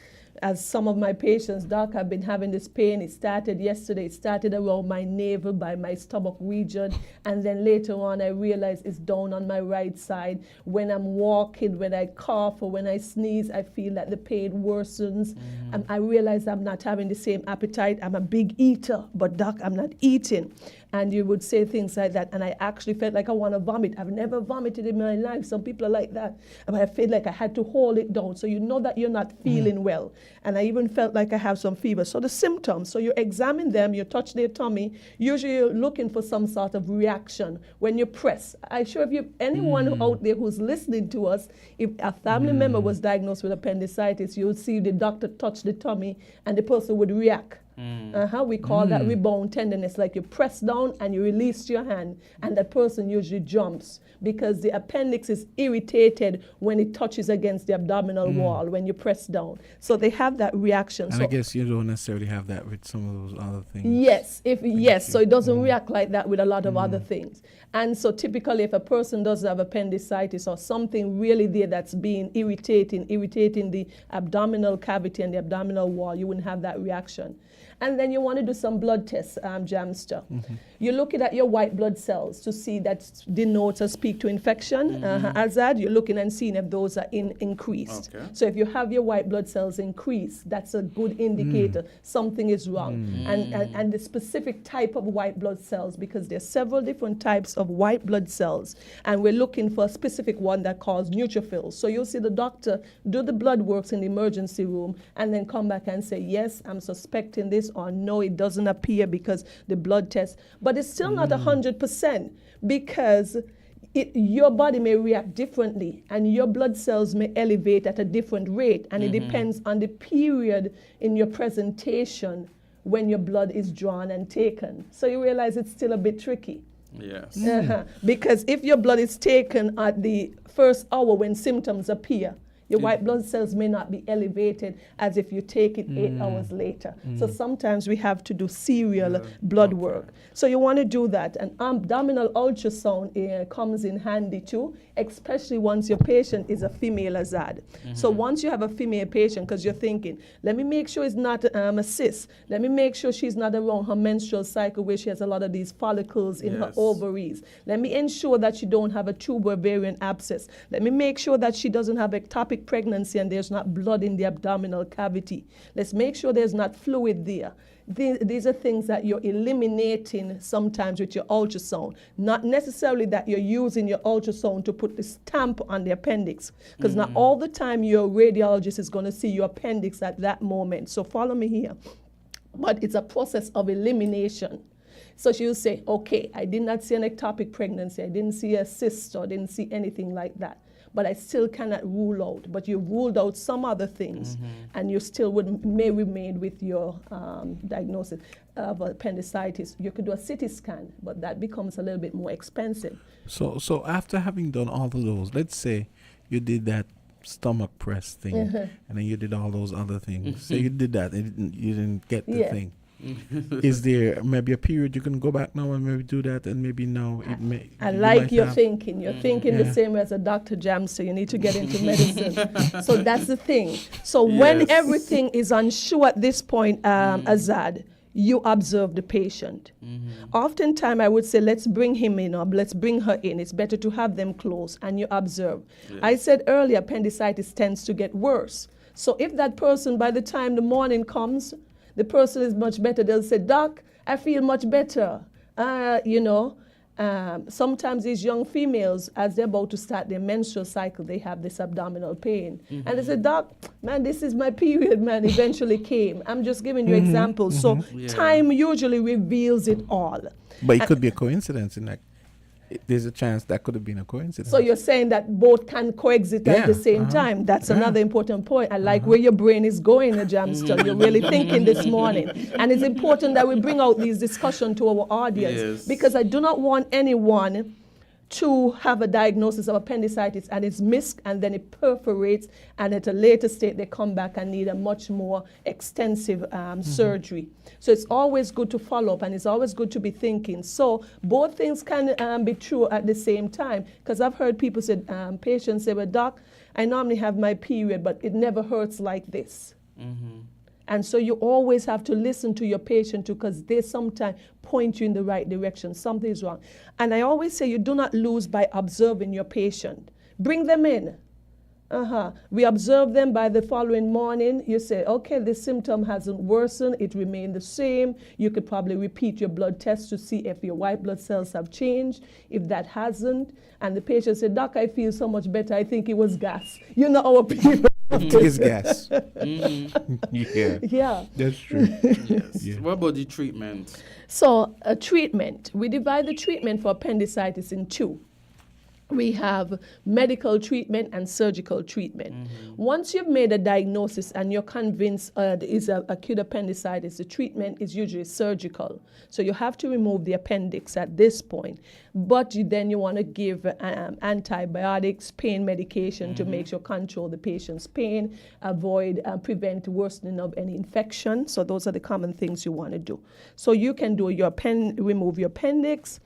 as some of my patients, Doc, I've been having this pain. It started yesterday. It started around my navel by my stomach region. And then later on, I realized it's down on my right side. When I'm walking, when I cough or when I sneeze, I feel that the pain worsens. And I realize I'm not having the same appetite. I'm a big eater, but Doc, I'm not eating. And you would say things like that. And I actually felt like I want to vomit. I've never vomited in my life. Some people are like that. But I feel like I had to hold it down. So you know that you're not feeling well. And I even felt like I have some fever. So the symptoms, so you examine them, you touch their tummy. Usually you're looking for some sort of reaction when you press. I'm sure if you anyone out there who's listening to us, if a family member was diagnosed with appendicitis, you would see the doctor touch the tummy and the person would react. We call that rebound tenderness, like you press down and you release your hand and that person usually jumps because the appendix is irritated when it touches against the abdominal wall when you press down. So they have that reaction. And I guess you don't necessarily have that with some of those other things. Yes, so it doesn't react like that with a lot of other things. And so typically if a person does have appendicitis or something really there that's being irritating the abdominal cavity and the abdominal wall, you wouldn't have that reaction. And then you want to do some blood tests, Jamster. You're looking at your white blood cells to see that denotes or speak to infection. Azard, you're looking and seeing if those are increased. Okay. So if you have your white blood cells increased, that's a good indicator something is wrong. And the specific type of white blood cells, because there's several different types of white blood cells, and we're looking for a specific one that calls neutrophils. So you'll see the doctor do the blood works in the emergency room and then come back and say, yes, I'm suspecting this, or no, it doesn't appear because the blood test. But it's still not 100% because your body may react differently and your blood cells may elevate at a different rate, and it depends on the period in your presentation when your blood is drawn and taken. So you realize it's still a bit tricky. Yes. Because if your blood is taken at the first hour when symptoms appear, your white blood cells may not be elevated as if you take it 8 hours later. So sometimes we have to do serial blood work. So you want to do that. And abdominal ultrasound comes in handy too, especially once your patient is a female Azard. So once you have a female patient, because you're thinking, let me make sure it's not a cyst. Let me make sure she's not around her menstrual cycle where she has a lot of these follicles in her ovaries. Let me ensure that she don't have a tube ovarian abscess. Let me make sure that she doesn't have ectopic pregnancy and there's not blood in the abdominal cavity. Let's make sure there's not fluid there. These are things that you're eliminating sometimes with your ultrasound. Not necessarily that you're using your ultrasound to put the stamp on the appendix, because not all the time your radiologist is going to see your appendix at that moment. So follow me here. But it's a process of elimination. So she'll say, okay, I did not see an ectopic pregnancy. I didn't see a cyst or didn't see anything like that. But I still cannot rule out. But you ruled out some other things, and you still may remain with your diagnosis of appendicitis. You could do a CT scan, but that becomes a little bit more expensive. So after having done all of those, let's say you did that stomach press thing, and then you did all those other things. So you did that, and you didn't get the thing. Is there maybe a period you can go back now and maybe do that, and maybe now it may? I like your thinking. You're thinking the same way as a Dr. Jam, so you need to get into medicine. So that's the thing. So when everything is unsure at this point, Azad, you observe the patient. Oftentimes, I would say, let's bring him in or let's bring her in. It's better to have them close, and you observe. I said earlier, appendicitis tends to get worse. So if that person, by the time the morning comes, the person is much better, they'll say, Doc, I feel much better. Sometimes these young females, as they're about to start their menstrual cycle, they have this abdominal pain. And they say, Doc, man, this is my period, man, eventually came. I'm just giving you examples. So time usually reveals it all. But it could be a coincidence in that. There's a chance that could have been a coincidence. So you're saying that both can coexist at the same time. That's another important point. I like where your brain is going, Jamston. You're really thinking this morning. And it's important that we bring out these discussions to our audience, because I do not want anyone to have a diagnosis of appendicitis and it's missed, and then it perforates, and at a later state they come back and need a much more extensive surgery. So it's always good to follow up, and it's always good to be thinking. So both things can be true at the same time, because I've heard people say, patients say, well, Doc, I normally have my period, but it never hurts like this. And so you always have to listen to your patient too, because they sometimes point you in the right direction. Something is wrong. And I always say you do not lose by observing your patient. Bring them in. We observe them. By the following morning, you say, okay, the symptom hasn't worsened. It remained the same. You could probably repeat your blood test to see if your white blood cells have changed. If that hasn't, and the patient said, Doc, I feel so much better. I think it was gas. You know our people. It's gas. Yeah. That's true. What about the treatment? So treatment. We divide the treatment for appendicitis in two. We have medical treatment and surgical treatment. Once you've made a diagnosis and you're convinced there is acute appendicitis, the treatment is usually surgical. So you have to remove the appendix at this point. But then you want to give antibiotics, pain medication to make sure control the patient's pain, prevent worsening of any infection. So those are the common things you want to do. So you can do remove your appendix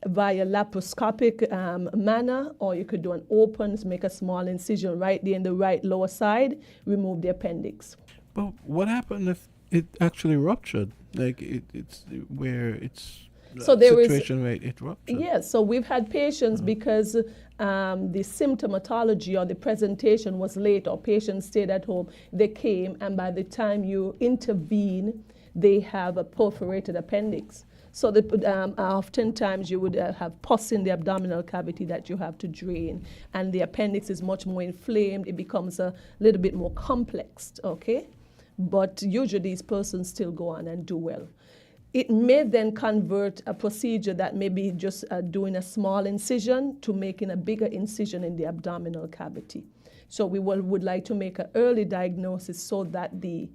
via laparoscopic manner, or you could do an open, make a small incision right there in the right lower side, remove the appendix. But what happened if it actually ruptured? Like it's where it's so there situation where it ruptured? Yes, so we've had patients because the symptomatology or the presentation was late, or patients stayed at home, they came, and by the time you intervene, they have a perforated appendix. So oftentimes you would have pus in the abdominal cavity that you have to drain, and the appendix is much more inflamed. It becomes a little bit more complex, okay? But usually these persons still go on and do well. It may then convert a procedure that may be just doing a small incision to making a bigger incision in the abdominal cavity. So we would like to make an early diagnosis so that the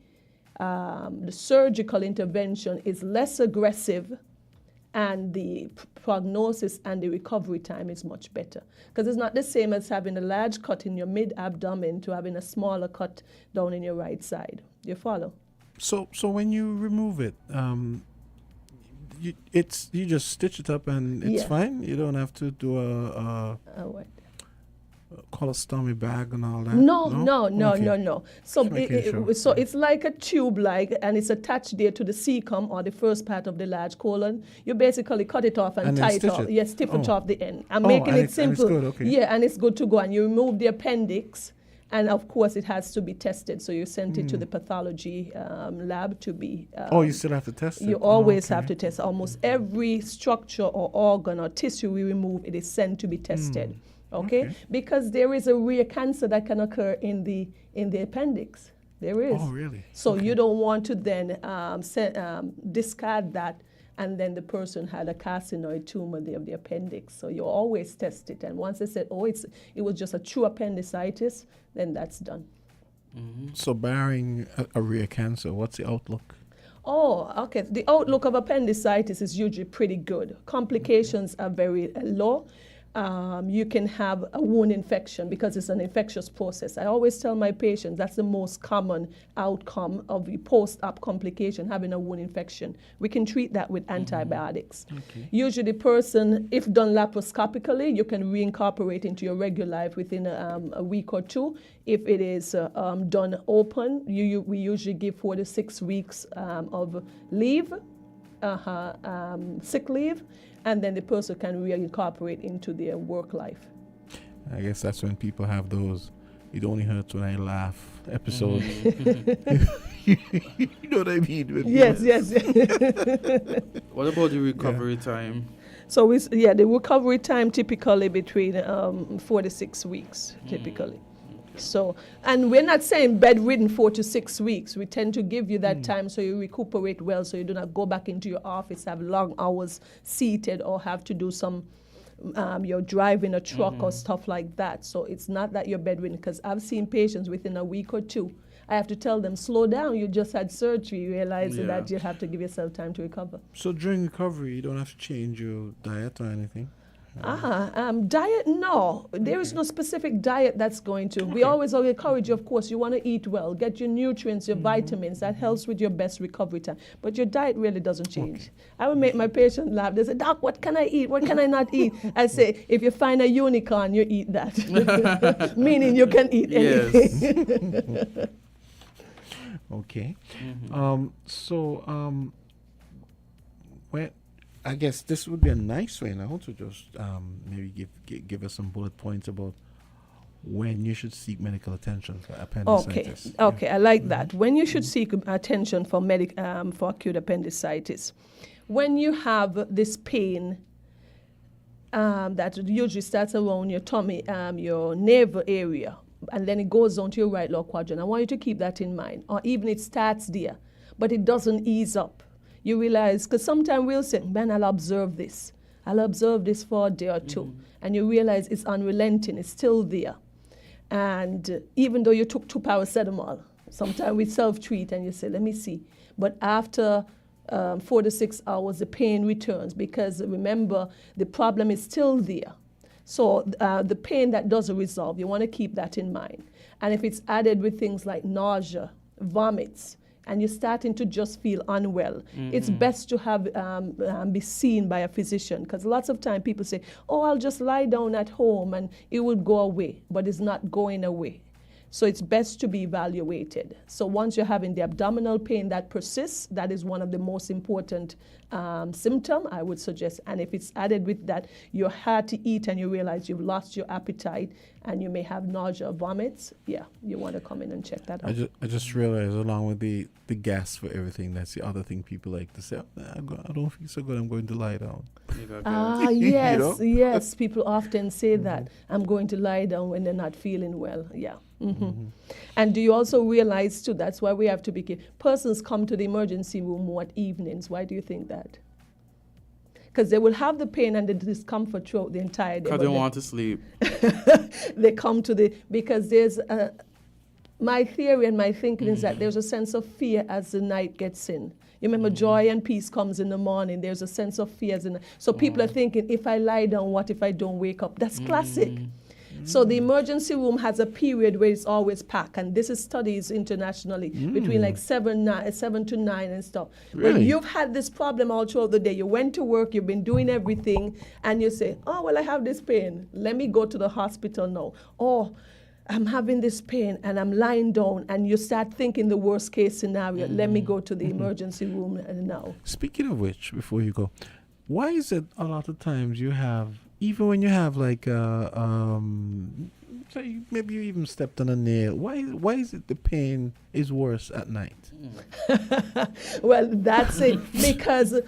the surgical intervention is less aggressive, and the prognosis and the recovery time is much better. Because it's not the same as having a large cut in your mid-abdomen to having a smaller cut down in your right side. You follow? So when you remove it, you just stitch it up and it's fine? You don't have to do a colostomy bag and all that? No. So it's like a tube, and it's attached there to the cecum, or the first part of the large colon. You basically cut it off and tie it off. Yes, stiff it off the end. I'm making it simple. And it's good, Yeah, and it's good to go. And you remove the appendix, and of course it has to be tested. So you send it to the pathology lab to be. You still have to test it? You always have to test. Almost every structure or organ or tissue we remove, it is sent to be tested. Okay? Because there is a rare cancer that can occur in the appendix. There is. Oh, really? So you don't want to then discard that, and then the person had a carcinoid tumor there of the appendix. So you always test it. And once they said, it was just a true appendicitis, then that's done. So barring a rare cancer, what's the outlook? Oh, okay. The outlook of appendicitis is usually pretty good. Complications are very low. You can have a wound infection because it's an infectious process. I always tell my patients that's the most common outcome of the post-op complication, having a wound infection. We can treat that with antibiotics. Usually the person, if done laparoscopically, you can reincorporate into your regular life within a week or two. If it is done open, we usually give 4 to 6 weeks of leave, sick leave, and then the person can reincorporate into their work life. I guess that's when people have those "it only hurts when I laugh" episodes. You know what I mean? Yes. What about the recovery time? So the recovery time typically between 4 to 6 weeks, typically. So, and we're not saying bedridden 4 to 6 weeks. We tend to give you that time so you recuperate well, so you do not go back into your office, have long hours seated, or have to do some, you're driving a truck or stuff like that. So it's not that you're bedridden, because I've seen patients within a week or two. I have to tell them, slow down, you just had surgery. You realize that you have to give yourself time to recover. So during recovery, you don't have to change your diet or anything? Diet, no. There is no specific diet that's going to. We always encourage you, of course, you want to eat well, get your nutrients, your vitamins. That helps with your best recovery time. But your diet really doesn't change. I would make my patient laugh. They say, "Doc, what can I eat? What can I not eat?" I say, if you find a unicorn, you eat that. Meaning you can eat anything. Okay. When I guess this would be a nice way now to just maybe give us some bullet points about when you should seek medical attention for appendicitis. Okay, I like that. When you should seek attention for for acute appendicitis, when you have this pain that usually starts around your tummy, your navel area, and then it goes on to your right lower quadrant. I want you to keep that in mind. Or even it starts there, but it doesn't ease up. You realize, because sometimes we'll say, man, I'll observe this for a day or two. And you realize it's unrelenting, it's still there. And even though you took 2 paracetamol, sometimes we self-treat and you say, let me see. But after 4 to 6 hours, the pain returns, because remember, the problem is still there. So the pain that doesn't resolve, you want to keep that in mind. And if it's added with things like nausea, vomits, and you're starting to just feel unwell, it's best to have be seen by a physician, because lots of time people say, oh, I'll just lie down at home and it will go away, but it's not going away. So it's best to be evaluated. So once you're having the abdominal pain that persists, that is one of the most important symptom, I would suggest. And if it's added with that, you're hard to eat and you realize you've lost your appetite and you may have nausea, vomits, you want to come in and check that out. I just realized, along with the gas for everything, that's the other thing people like to say, I don't feel so good, I'm going to lie down. Yes, yes, people often say that. I'm going to lie down when they're not feeling well, And do you also realize too, that's why we have to be careful. Persons come to the emergency room more at evenings. Why do you think that? Because they will have the pain and the discomfort throughout the entire day. Because they want to sleep. They come to because there's my theory and my thinking is that there's a sense of fear as the night gets in. You remember joy and peace comes in the morning. There's a sense of fear. So people are thinking, if I lie down, what if I don't wake up? That's classic. So the emergency room has a period where it's always packed, and this is studies internationally between like 7 to 9 and stuff. Really? But you've had this problem all throughout the day. You went to work, you've been doing everything, and you say, oh, well, I have this pain. Let me go to the hospital now. Or I'm having this pain and I'm lying down, and you start thinking the worst case scenario. Let me go to the emergency room now. Speaking of which, before you go, why is it a lot of times you have, even when you have like say maybe you even stepped on a nail, why is it the pain is worse at night? Well, that's it, because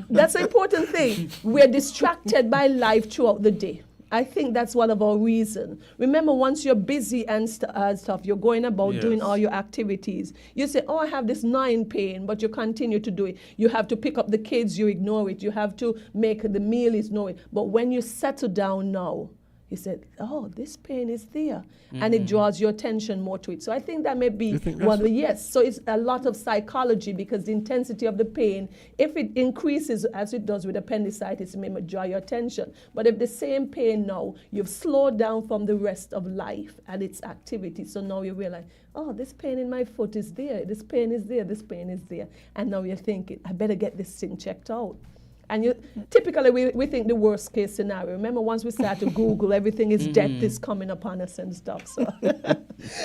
that's an important thing. We're distracted by life throughout the day. I think that's one of our reasons. Remember, once you're busy and stuff, you're going about doing all your activities. You say, oh, I have this gnawing pain, but you continue to do it. You have to pick up the kids, you ignore it. You have to make the meal, ignore it. But when you settle down now, you said, oh, this pain is there. And it draws your attention more to it. So I think that may be one of the, yes. So it's a lot of psychology, because the intensity of the pain, if it increases as it does with appendicitis, it may draw your attention. But if the same pain now, you've slowed down from the rest of life and its activity. So now you realize, oh, this pain in my foot is there. This pain is there. This pain is there. And now you're thinking, I better get this thing checked out. And typically we think the worst case scenario. Remember, once we start to Google, everything is death is coming upon us and stuff. So,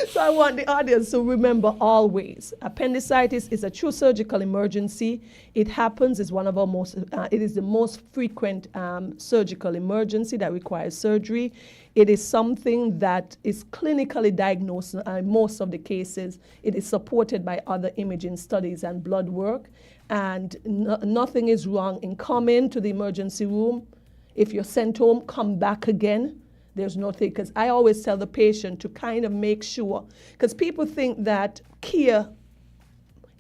so I want the audience to remember always, appendicitis is a true surgical emergency. It happens, it's one of our most, it is the most frequent surgical emergency that requires surgery. It is something that is clinically diagnosed in most of the cases. It is supported by other imaging studies and blood work. And nothing is wrong in coming to the emergency room. If you're sent home, come back again. There's nothing, because I always tell the patient to kind of make sure, because people think that care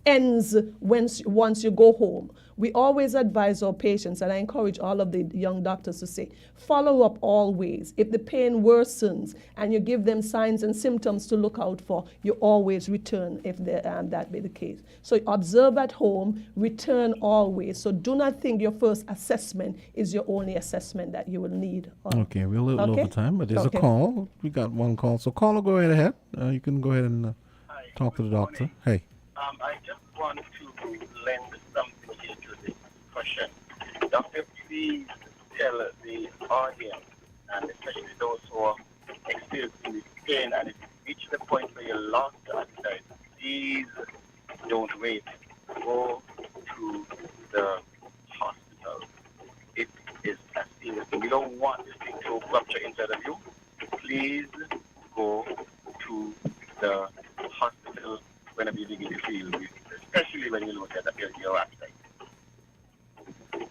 ends once you go home. We always advise our patients, and I encourage all of the young doctors to say, follow up always. If the pain worsens and you give them signs and symptoms to look out for, you always return if that be the case. So observe at home, return always. So do not think your first assessment is your only assessment that you will need. Okay, we're a little over time, but there's a call. We got one call. So caller, go right ahead. You can go ahead and talk to the doctor. Hey. I just want to lend something here to the question. Doctor, please tell the audience, and especially those who are experiencing this pain, and if you reach the point where you lost the appetite, please don't wait. Go to the hospital. It is a serious thing. We don't want this thing to rupture inside of you. Please go to the hospital whenever you begin to feel weak, especially when you look at your appetite.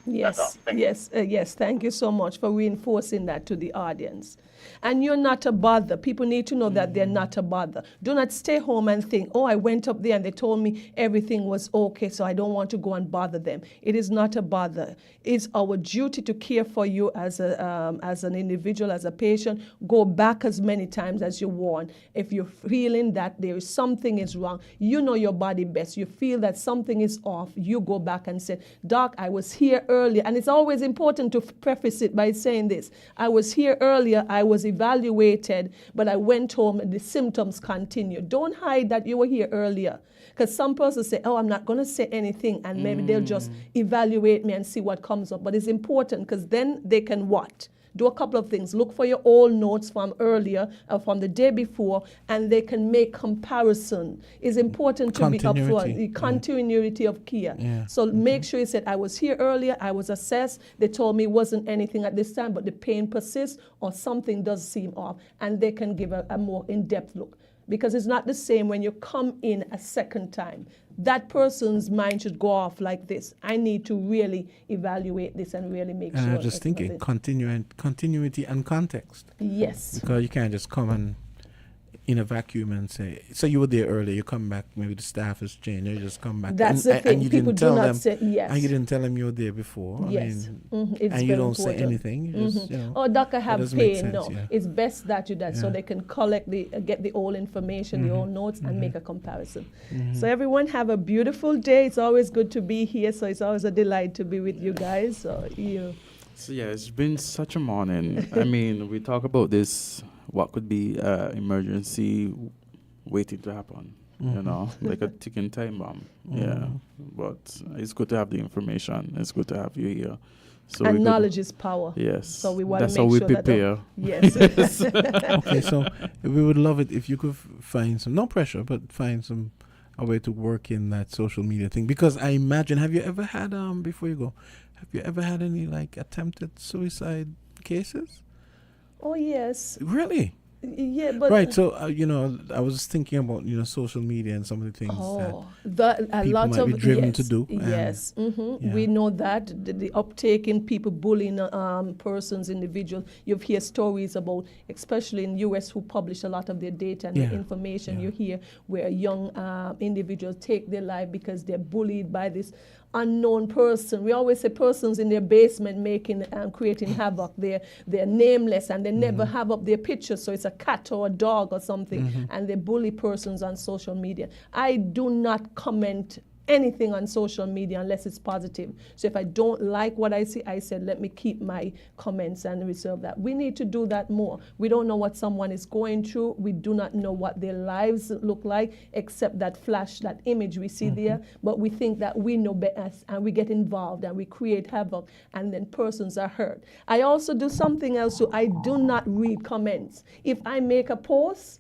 Yes, yes. Thank you so much for reinforcing that to the audience. And you're not a bother. People need to know that they're not a bother. Do not stay home and think, oh, I went up there and they told me everything was okay, so I don't want to go and bother them. It is not a bother. It's our duty to care for you as an individual, as a patient. Go back as many times as you want. If you're feeling that there is something is wrong, you know your body best. You feel that something is off, you go back and say, Doc, I was here earlier. And it's always important to preface it by saying this. I was here earlier, I was evaluated, but I went home and the symptoms continue. Don't hide that you were here earlier. Because some persons say, oh, I'm not going to say anything, and maybe they'll just evaluate me and see what comes up. But it's important, because then they can what? Do a couple of things. Look for your old notes from earlier or from the day before, and they can make comparison. It's important to be upfront. The continuity of care. Yeah. So make sure you said, I was here earlier, I was assessed, they told me it wasn't anything at this time, but the pain persists or something does seem off, and they can give a more in-depth look. Because it's not the same when you come in a second time. That person's mind should go off like this. I need to really evaluate this and really make sure. And I'm just thinking continuity and context. Yes. Because you can't just come and in a vacuum and say, so you were there earlier, you come back, maybe the staff has changed, you just come back. That's the thing. And you People didn't tell do not them, say yes. And you didn't tell them you were there before. Yes. I mean, It's and you very don't say important. anything. You just, you know, Oh, doctor that have doesn't make pain. sense, No, yeah. it's best that you do that so Yeah. they can collect get the whole information, the whole notes, and make a comparison. So everyone have a beautiful day. It's always good to be here. So it's always a delight to be with you guys. So it's been such a morning. I mean, we talk about this, what could be emergency waiting to happen, you know, like a ticking time bomb. Yeah, but it's good to have the information. It's good to have you here. So and knowledge is power. Yes. So we want That's to make how we sure prepare. Yes. Okay, so we would love it if you could find some, no pressure, but find some a way to work in that social media thing. Because I imagine, have you ever had before you go, have you ever had any like attempted suicide cases? Oh yes. Really? Yeah, but Right. So you know, I was thinking about social media and some of the things that a people lot might of be driven yes, to do. And yes, yeah. we know that the uptake in people bullying persons, individuals. You've heard stories about, especially in U.S., who publish a lot of their data and their information. You hear where young individuals take their life because they're bullied by this unknown person. We always say persons in their basement making creating havoc. They're nameless and they never have up their pictures, so it's a cat or a dog or something, and they bully persons on social media. I do not comment anything on social media unless it's positive. So if I don't like what I see, I said, let me keep my comments and reserve that. We need to do that more. We don't know what someone is going through. We do not know what their lives look like, except that flash, that image we see there. But we think that we know best, and we get involved and we create havoc, and then persons are hurt. I also do something else too. I do not read comments. If I make a post,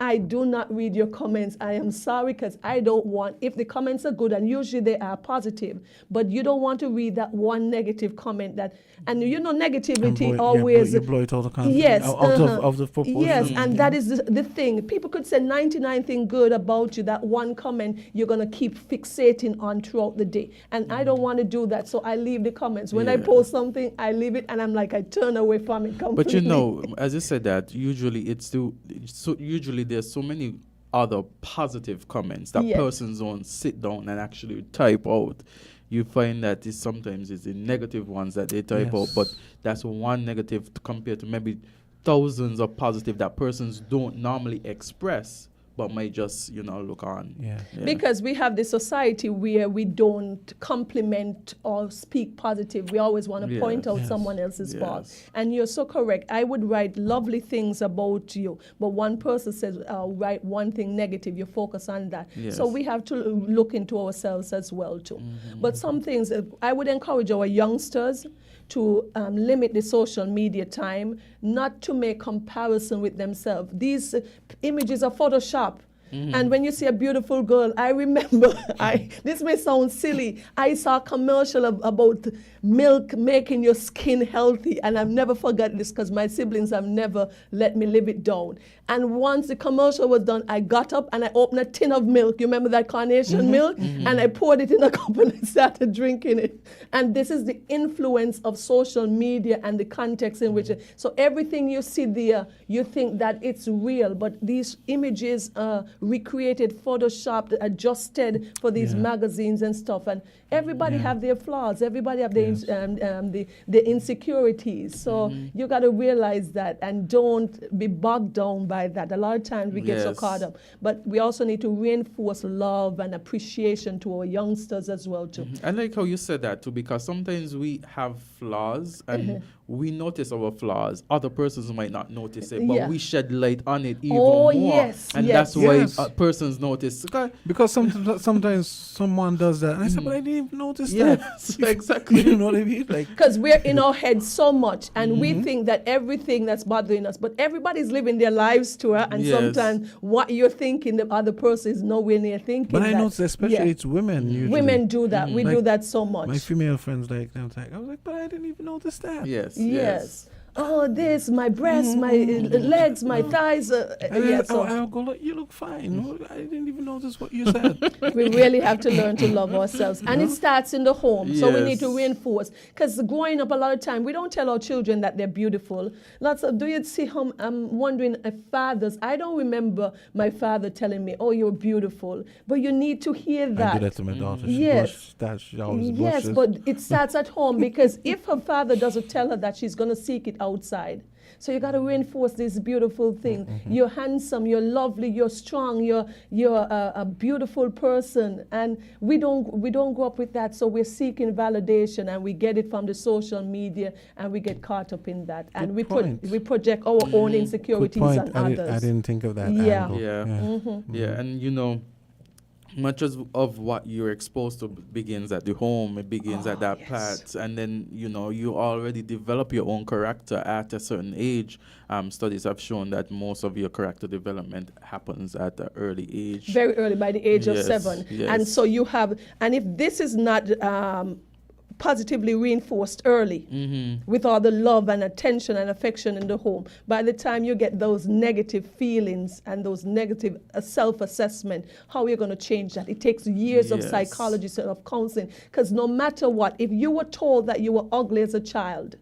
I do not read your comments. I am sorry, because I don't want, if the comments are good, and usually they are positive, but you don't want to read that one negative comment that, and you know, negativity always. You blow it out of context. Yes. Out of the proportion. Yes, and that is the thing. People could say 99 things good about you. That one comment you're going to keep fixating on throughout the day. And I don't want to do that, so I leave the comments. When I post something, I leave it, and I'm like, I turn away from it completely. But you know, as you said that, usually usually there's so many other positive comments that persons don't sit down and actually type out. You find that sometimes it's the negative ones that they type out, but that's one negative compared to maybe thousands of positive that persons don't normally express, but might just, look on. Because we have this society where we don't compliment or speak positive. We always want to point out someone else's fault. And you're so correct. I would write lovely things about you, but one person says, write one thing negative, you focus on that. So we have to look into ourselves as well too. But some things, I would encourage our youngsters to limit the social media time, not to make comparison with themselves. These images are Photoshop. And when you see a beautiful girl, I remember, this may sound silly, I saw a commercial about milk making your skin healthy, and I've never forgotten this because my siblings have never let me live it down. And once the commercial was done, I got up and I opened a tin of milk. You remember that carnation milk? And I poured it in a cup and I started drinking it. And this is the influence of social media and the context in which so everything you see there, you think that it's real, but these images are recreated, photoshopped, adjusted for these magazines and stuff. And everybody have their flaws. Everybody have their the insecurities. So you got to realize that and don't be bogged down by that. A lot of times we get so caught up. But we also need to reinforce love and appreciation to our youngsters as well too. I like how you said that too, because sometimes we have flaws and we notice our flaws. Other persons might not notice it, but we shed light on it even more. And that's why persons notice. Because sometimes someone does that, and I said, but I didn't even notice that. Exactly. You know what I mean? Because we're in our heads so much, and we think that everything that's bothering us, but everybody's living their lives to her, and sometimes what you're thinking, the other person is nowhere near thinking. But I notice, especially it's women usually. Women do that. We do that so much. My female friends like, I was like, but I didn't even notice that. Yes. oh, this, my breasts, my legs, my thighs. I'll go, look, you look fine. I didn't even notice what you said. We really have to learn to love ourselves. And it starts in the home. So we need to reinforce. Because growing up a lot of time, we don't tell our children that they're beautiful. Do you see how I'm wondering if fathers, I don't remember my father telling me, oh, you're beautiful. But you need to hear that. I do that to my daughter. Yes. She always blushes. Yes, but it starts at home, because if her father doesn't tell her that, she's going to seek it outside. So you got to reinforce this beautiful thing. You're handsome, you're lovely, you're strong, you're a beautiful person, and we don't grow up with that. So we're seeking validation, and we get it from the social media, and we get caught up in that, and we project our own insecurities on others. I didn't think of that. Angle. Yeah, and you know, much of what you're exposed to begins at the home. It begins at that part, and then you already develop your own character at a certain age. Studies have shown that most of your character development happens at an early age, very early, by the age of 7. And so you have, and if this is not positively reinforced early with all the love and attention and affection in the home, by the time you get those negative feelings and those negative self-assessment, how are you going to change that? It takes years of psychology, of counseling, because no matter what, if you were told that you were ugly as a child,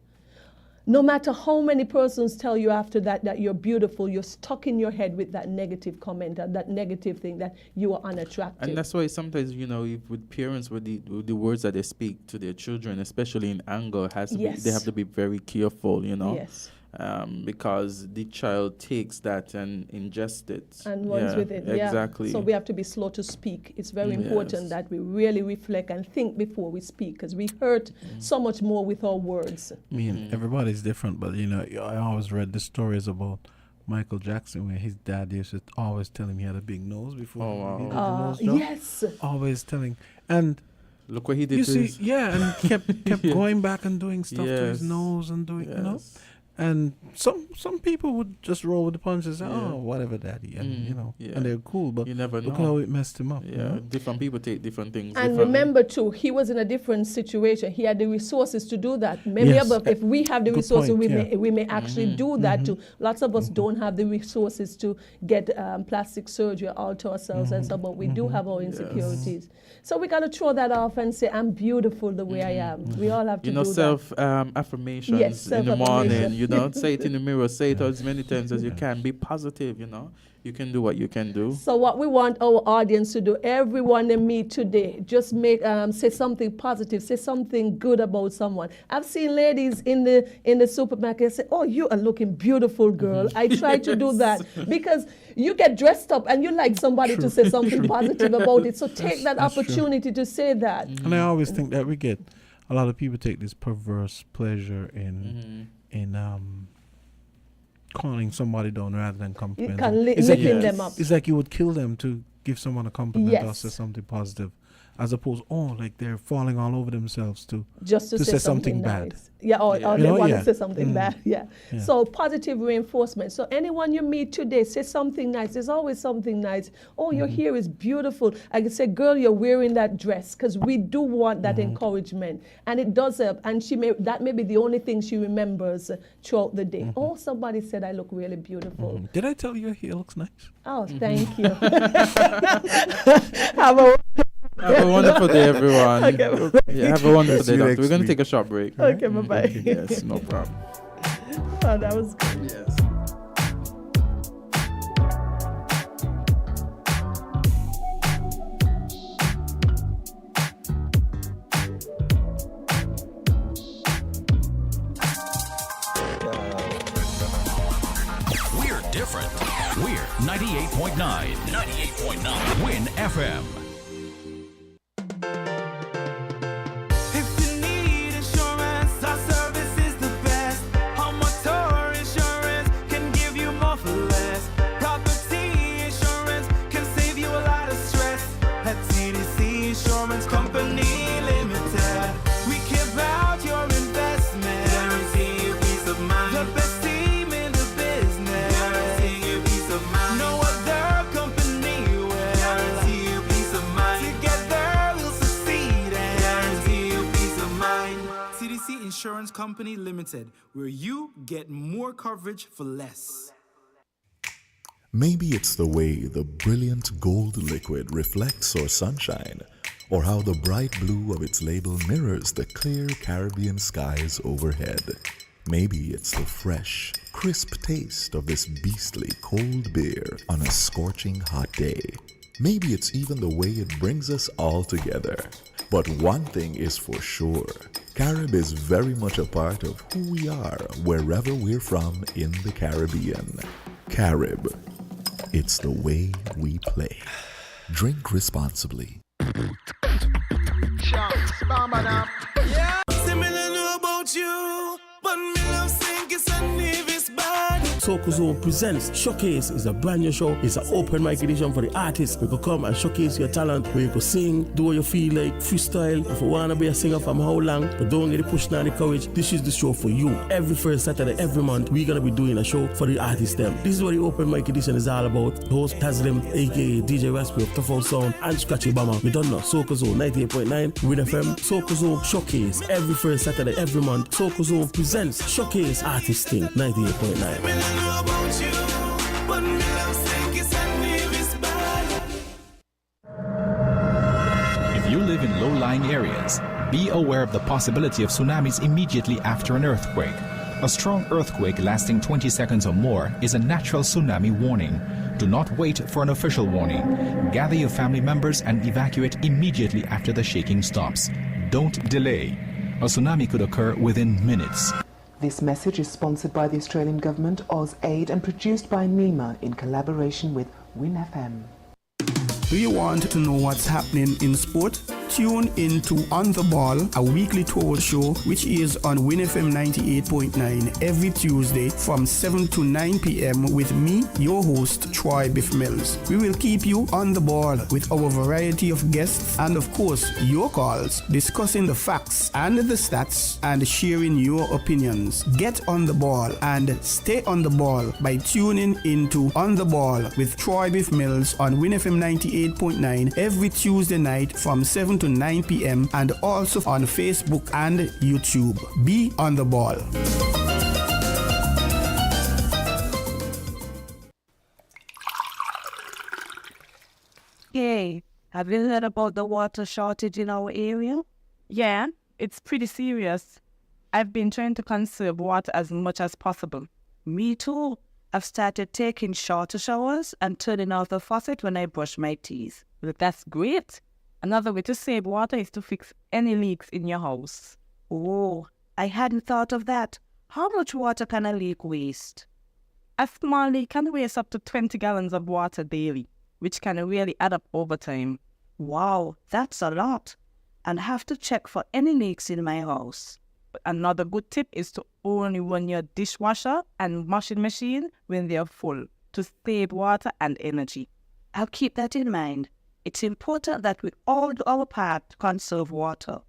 no matter how many persons tell you after that you're beautiful, you're stuck in your head with that negative comment, that negative thing, that you are unattractive. And that's why sometimes, with parents, with the words that they speak to their children, especially in anger, they have to be very careful, Yes. Because the child takes that and ingests it. And runs with it. Exactly. So we have to be slow to speak. It's very important that we really reflect and think before we speak, because we hurt so much more with our words. I mean, everybody's different, but I always read the stories about Michael Jackson, where his dad used to always tell him he had a big nose before he did the nose job. Yes. Always telling. And look what he did. You see, and kept going back and doing stuff to his nose and doing, And some people would just roll with the punches. Oh, whatever, daddy, and and they're cool. But you never know. Look how it messed him up. Yeah, different people take different things. And remember too, he was in a different situation. He had the resources to do that. Maybe if we have the resources, we may actually do that too. Lots of us don't have the resources to get plastic surgery, alter ourselves and stuff. But we do have our insecurities. So we got to throw that off and say, I'm beautiful the way I am. We all have to do self affirmations in the morning. Say it in the mirror. Say it as many times as you can. Be positive. You can do what you can do. So what we want our audience to do, everyone they meet today, just say something positive, say something good about someone. I've seen ladies in the supermarket say, "Oh, you are looking beautiful, girl." I try to do that because you get dressed up and you like somebody to say something positive about it. So take that opportunity to say that. And I always think that we get a lot of people take this perverse pleasure in calling somebody down rather than complimenting. Lifting them up. It's like you would kill them to give someone a compliment or say something positive, as opposed, like they're falling all over themselves to say something bad. Nice. They want to say something bad. So positive reinforcement. So anyone you meet today, say something nice. There's always something nice. Oh, your hair is beautiful. I can say, girl, you're wearing that dress, because we do want that encouragement, and it does help. And that may be the only thing she remembers throughout the day. Oh, somebody said I look really beautiful. Did I tell you your hair looks nice? Oh, thank you. Have a wonderful day, everyone. Have a wonderful day, Doctor. We're going to take a short break. Okay, bye-bye. Yes, no problem. Oh, that was good. Yes. We're different. We're 98.9. 98.9. Win FM. Peace of Insurance Company Limited, where you get more coverage for less. Maybe it's the way the brilliant gold liquid reflects our sunshine, or how the bright blue of its label mirrors the clear Caribbean skies overhead. Maybe it's the fresh, crisp taste of this beastly cold beer on a scorching hot day. Maybe it's even the way it brings us all together. But one thing is for sure, Carib is very much a part of who we are wherever we're from in the Caribbean. Carib, it's the way we play. Drink responsibly. Yeah, similar know about you, but me love sing is a nervous bad. Soca Zone presents Showcase. Is a brand new show. It's an open mic edition for the artists. You can come and showcase your talent, where you can sing, do what you feel like, freestyle. If you want to be a singer from how long, but don't get the push nor the courage, this is the show for you. Every first Saturday, every month, we're going to be doing a show for the artists them. This is what the open mic edition is all about. Host Tazlim, aka DJ Raspy of Tough Out Sound, and Scratchy Bama. We don't know. Soca Zone 98.9, Win FM, Soca Zone Showcase. Every first Saturday, every month, Soca Zone presents Showcase Artist Thing 98.9. If you live in low-lying areas, be aware of the possibility of tsunamis immediately after an earthquake. A strong earthquake lasting 20 seconds or more is a natural tsunami warning. Do not wait for an official warning. Gather your family members and evacuate immediately after the shaking stops. Don't delay. A tsunami could occur within minutes. This message is sponsored by the Australian Government, AusAid, and produced by NEMA in collaboration with WIN FM. Do you want to know what's happening in sport? Tune in to On The Ball, a weekly tour show which is on WIN FM 98.9 every Tuesday from 7 to 9 p.m. with me, your host, Troy Biff Mills. We will keep you on the ball with our variety of guests and, of course, your calls, discussing the facts and the stats and sharing your opinions. Get on the ball and stay on the ball by tuning into On The Ball with Troy Biff Mills on WIN FM 98.9 every Tuesday night from 7 to 9 p.m. and also on Facebook and YouTube. Be on the ball. Hey, have you heard about the water shortage in our area? Yeah, it's pretty serious. I've been trying to conserve water as much as possible. Me too. I've started taking shorter showers and turning off the faucet when I brush my teeth. Well, that's great. Another way to save water is to fix any leaks in your house. Oh, I hadn't thought of that. How much water can a leak waste? A small leak can waste up to 20 gallons of water daily, which can really add up over time. Wow, that's a lot. And have to check for any leaks in my house. But another good tip is to only run your dishwasher and washing machine when they are full to save water and energy. I'll keep that in mind. It's important that we all do our part to conserve water,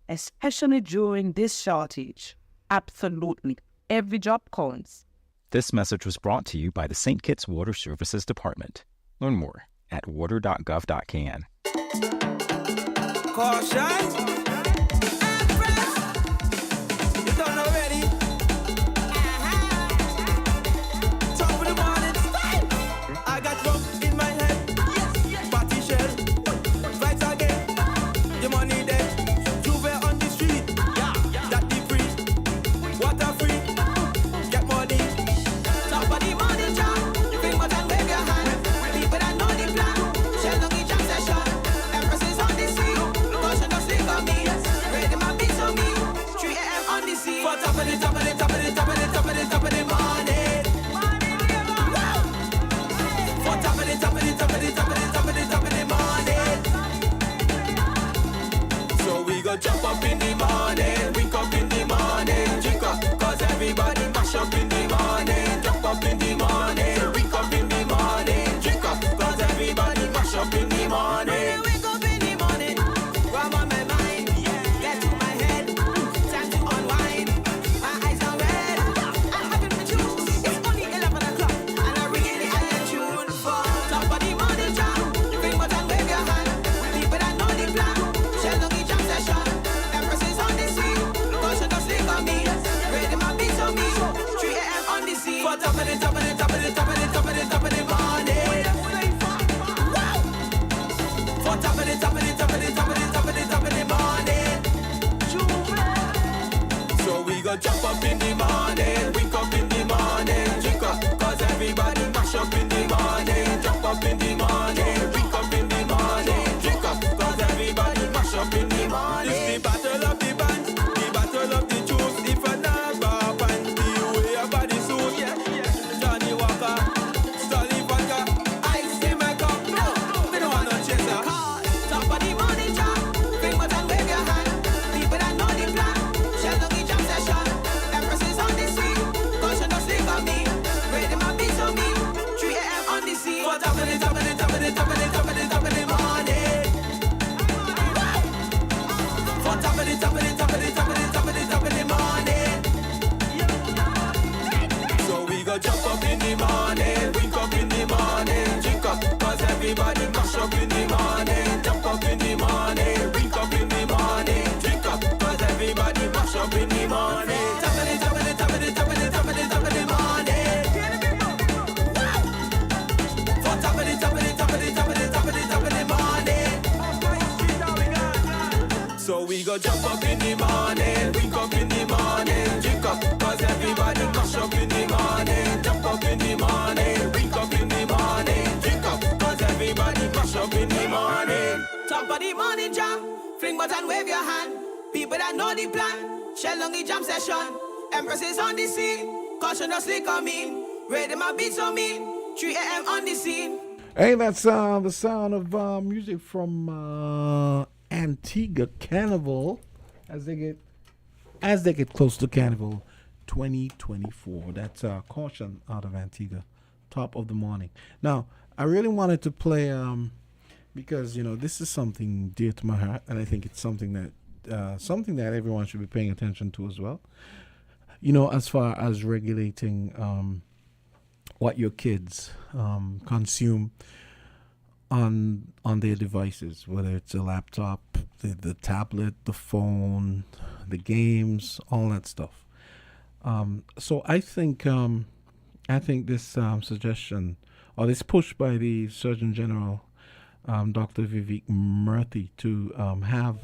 especially during this shortage. Absolutely. Every drop counts. This message was brought to you by the St. Kitts Water Services Department. Learn more at water.gov.can. Caution! Caution, just leave on me. So jump up in the morning, wake up in the morning, drink up, cause everybody mash up in the morning. Jump up in the morning, wake up in the morning, drink up, cause everybody mash up in the morning. Top of the morning jam, fling button, wave your hand. People that know the plan, shell on the jam session. Empresses on the scene, cautiously coming. Ready my beats on me, 3 a.m. on the scene. Hey, that's the sound of music from Antigua Carnival as they get close to Carnival 2024. That's Caution out of Antigua, top of the morning. Now, I really wanted to play because this is something dear to my heart, and I think it's something that everyone should be paying attention to as well. As far as regulating what your kids consume on their devices, whether it's a laptop, the tablet, the phone, the games, all that stuff. So I think this suggestion or this push by the Surgeon General, Dr. Vivek Murthy, to have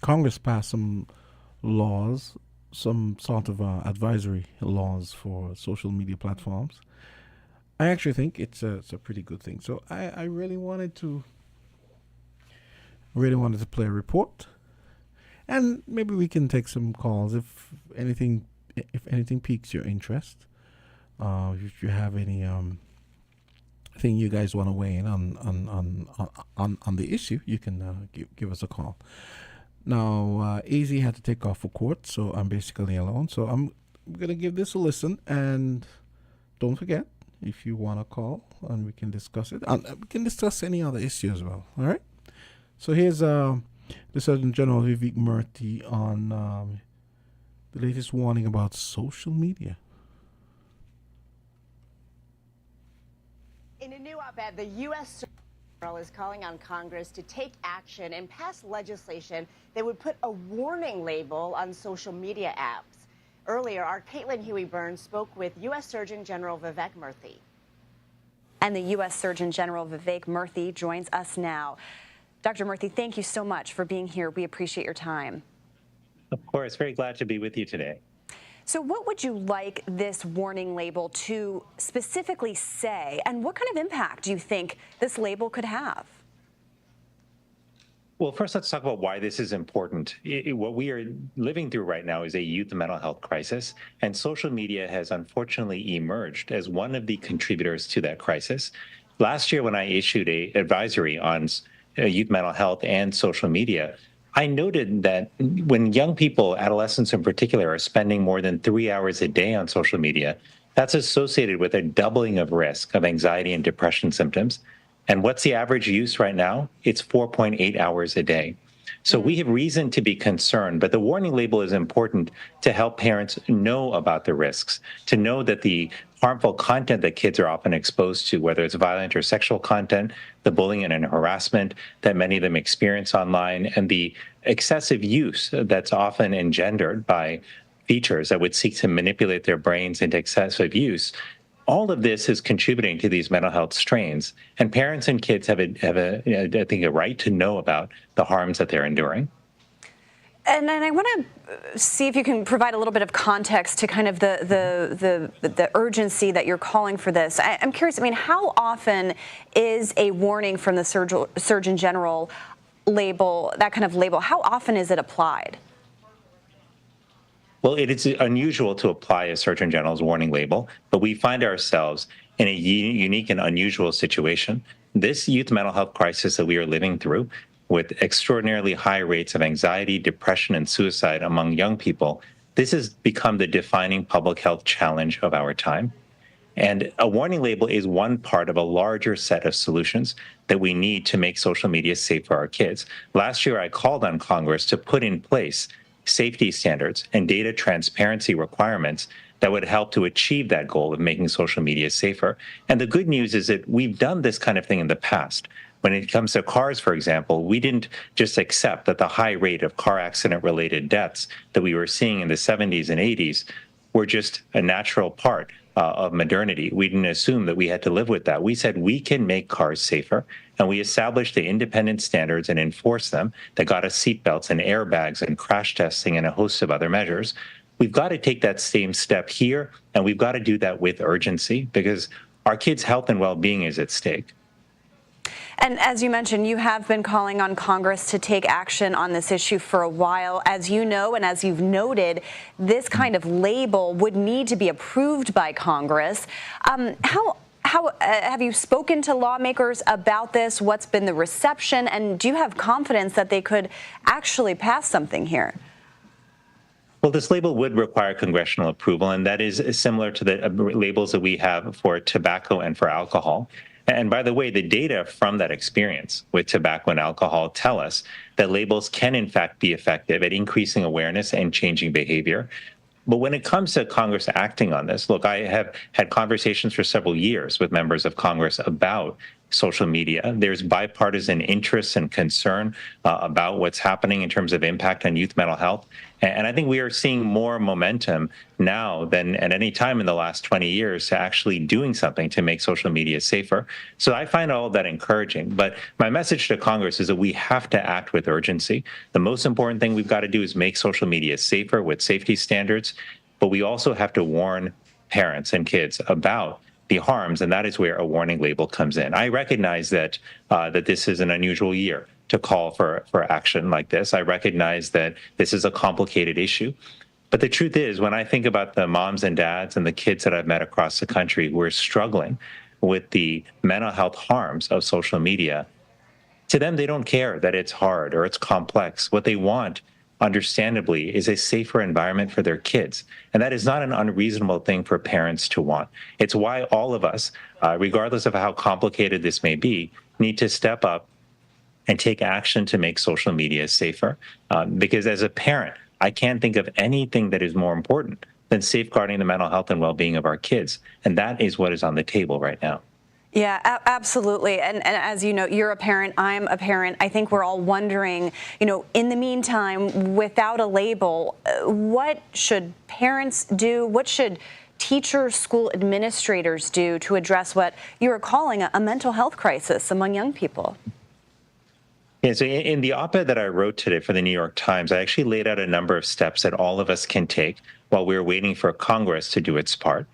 Congress pass some laws, some sort of advisory laws for social media platforms. I actually think it's a pretty good thing. So I really wanted to play a report, and maybe we can take some calls if anything piques your interest. If you have any thing you guys want to weigh in on the issue, you can give us a call. Now, AZ had to take off for court, so I'm basically alone. So I'm going to give this a listen, and don't forget, if you want to call, and we can discuss it. We can discuss any other issue as well, all right? So here's the Surgeon General Vivek Murthy on the latest warning about social media. In a new op-ed, the U.S. Surgeon General is calling on Congress to take action and pass legislation that would put a warning label on social media apps. Earlier, our Caitlin Huey-Burns spoke with U.S. Surgeon General Vivek Murthy. And the U.S. Surgeon General Vivek Murthy joins us now. Dr. Murthy, thank you so much for being here. We appreciate your time. Of course, very glad to be with you today. So what would you like this warning label to specifically say, and what kind of impact do you think this label could have? Well, first, let's talk about why this is important. What we are living through right now is a youth mental health crisis, and social media has unfortunately emerged as one of the contributors to that crisis. Last year, when I issued an advisory on youth mental health and social media, I noted that when young people, adolescents in particular, are spending more than 3 hours a day on social media, that's associated with a doubling of risk of anxiety and depression symptoms. And what's the average use right now? It's 4.8 hours a day. So we have reason to be concerned, but the warning label is important to help parents know about the risks, to know that the harmful content that kids are often exposed to, whether it's violent or sexual content, the bullying and harassment that many of them experience online, and the excessive use that's often engendered by features that would seek to manipulate their brains into excessive use. All of this is contributing to these mental health strains, and parents and kids have I think, a right to know about the harms that they're enduring. And I want to see if you can provide a little bit of context to kind of the urgency that you're calling for this. I'm curious, how often is a warning from the Surgeon General label, that kind of label, how often is it applied? Well, it is unusual to apply a Surgeon General's warning label, but we find ourselves in a unique and unusual situation. This youth mental health crisis that we are living through, with extraordinarily high rates of anxiety, depression, and suicide among young people, this has become the defining public health challenge of our time. And a warning label is one part of a larger set of solutions that we need to make social media safe for our kids. Last year, I called on Congress to put in place safety standards and data transparency requirements that would help to achieve that goal of making social media safer. And the good news is that we've done this kind of thing in the past. When it comes to cars, for example, we didn't just accept that the high rate of car accident-related deaths that we were seeing in the 70s and 80s were just a natural part of modernity. We didn't assume that we had to live with that. We said we can make cars safer, and we established the independent standards and enforced them that got us seatbelts and airbags and crash testing and a host of other measures. We've got to take that same step here, and we've got to do that with urgency because our kids' health and well-being is at stake. And as you mentioned, you have been calling on Congress to take action on this issue for a while. As you know, and as you've noted, this kind of label would need to be approved by Congress. How have you spoken to lawmakers about this? What's been the reception? And do you have confidence that they could actually pass something here? Well, this label would require congressional approval, and that is similar to the labels that we have for tobacco and for alcohol. And by the way, the data from that experience with tobacco and alcohol tell us that labels can, in fact, be effective at increasing awareness and changing behavior. But when it comes to Congress acting on this, look, I have had conversations for several years with members of Congress about social media. There's bipartisan interest and concern about what's happening in terms of impact on youth mental health. And I think we are seeing more momentum now than at any time in the last 20 years to actually doing something to make social media safer. So I find all of that encouraging. But my message to Congress is that we have to act with urgency. The most important thing we've got to do is make social media safer with safety standards. But we also have to warn parents and kids about the harms, and that is where a warning label comes in. I recognize that that this is an unusual year to call for action like this. I recognize that this is a complicated issue. But the truth is, when I think about the moms and dads and the kids that I've met across the country who are struggling with the mental health harms of social media, to them, they don't care that it's hard or it's complex. What they want, understandably, is a safer environment for their kids. And that is not an unreasonable thing for parents to want. It's why all of us, regardless of how complicated this may be, need to step up and take action to make social media safer. Because as a parent, I can't think of anything that is more important than safeguarding the mental health and well-being of our kids. And that is what is on the table right now. Yeah, absolutely. And as you know, you're a parent, I'm a parent. I think we're all wondering, in the meantime, without a label, what should parents do? What should teachers, school administrators do to address what you're calling a mental health crisis among young people? Yeah, so in the op-ed that I wrote today for the New York Times, I actually laid out a number of steps that all of us can take while we're waiting for Congress to do its part.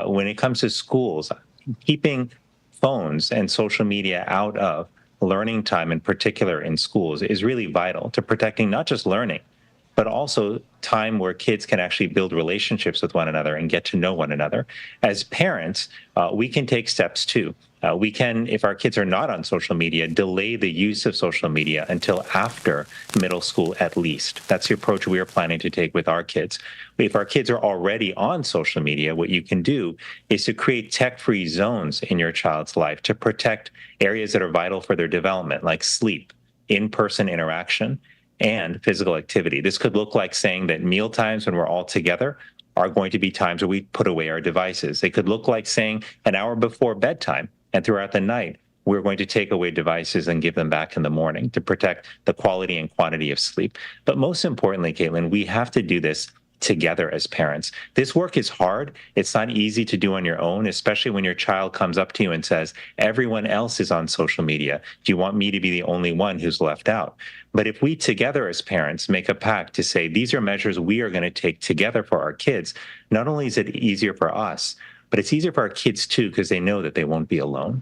When it comes to schools, keeping phones and social media out of learning time, in particular in schools, is really vital to protecting not just learning, but also time where kids can actually build relationships with one another and get to know one another. As parents, we can take steps too. We can, if our kids are not on social media, delay the use of social media until after middle school at least. That's the approach we are planning to take with our kids. If our kids are already on social media, what you can do is to create tech-free zones in your child's life to protect areas that are vital for their development, like sleep, in-person interaction, and physical activity. This could look like saying that meal times when we're all together are going to be times where we put away our devices. It could look like saying an hour before bedtime and throughout the night, we're going to take away devices and give them back in the morning to protect the quality and quantity of sleep. But most importantly, Caitlin, we have to do this together as parents. This work is hard. It's not easy to do on your own, especially when your child comes up to you and says, everyone else is on social media. Do you want me to be the only one who's left out? But if we together as parents make a pact to say, these are measures we are going to take together for our kids, not only is it easier for us, but it's easier for our kids too, because they know that they won't be alone.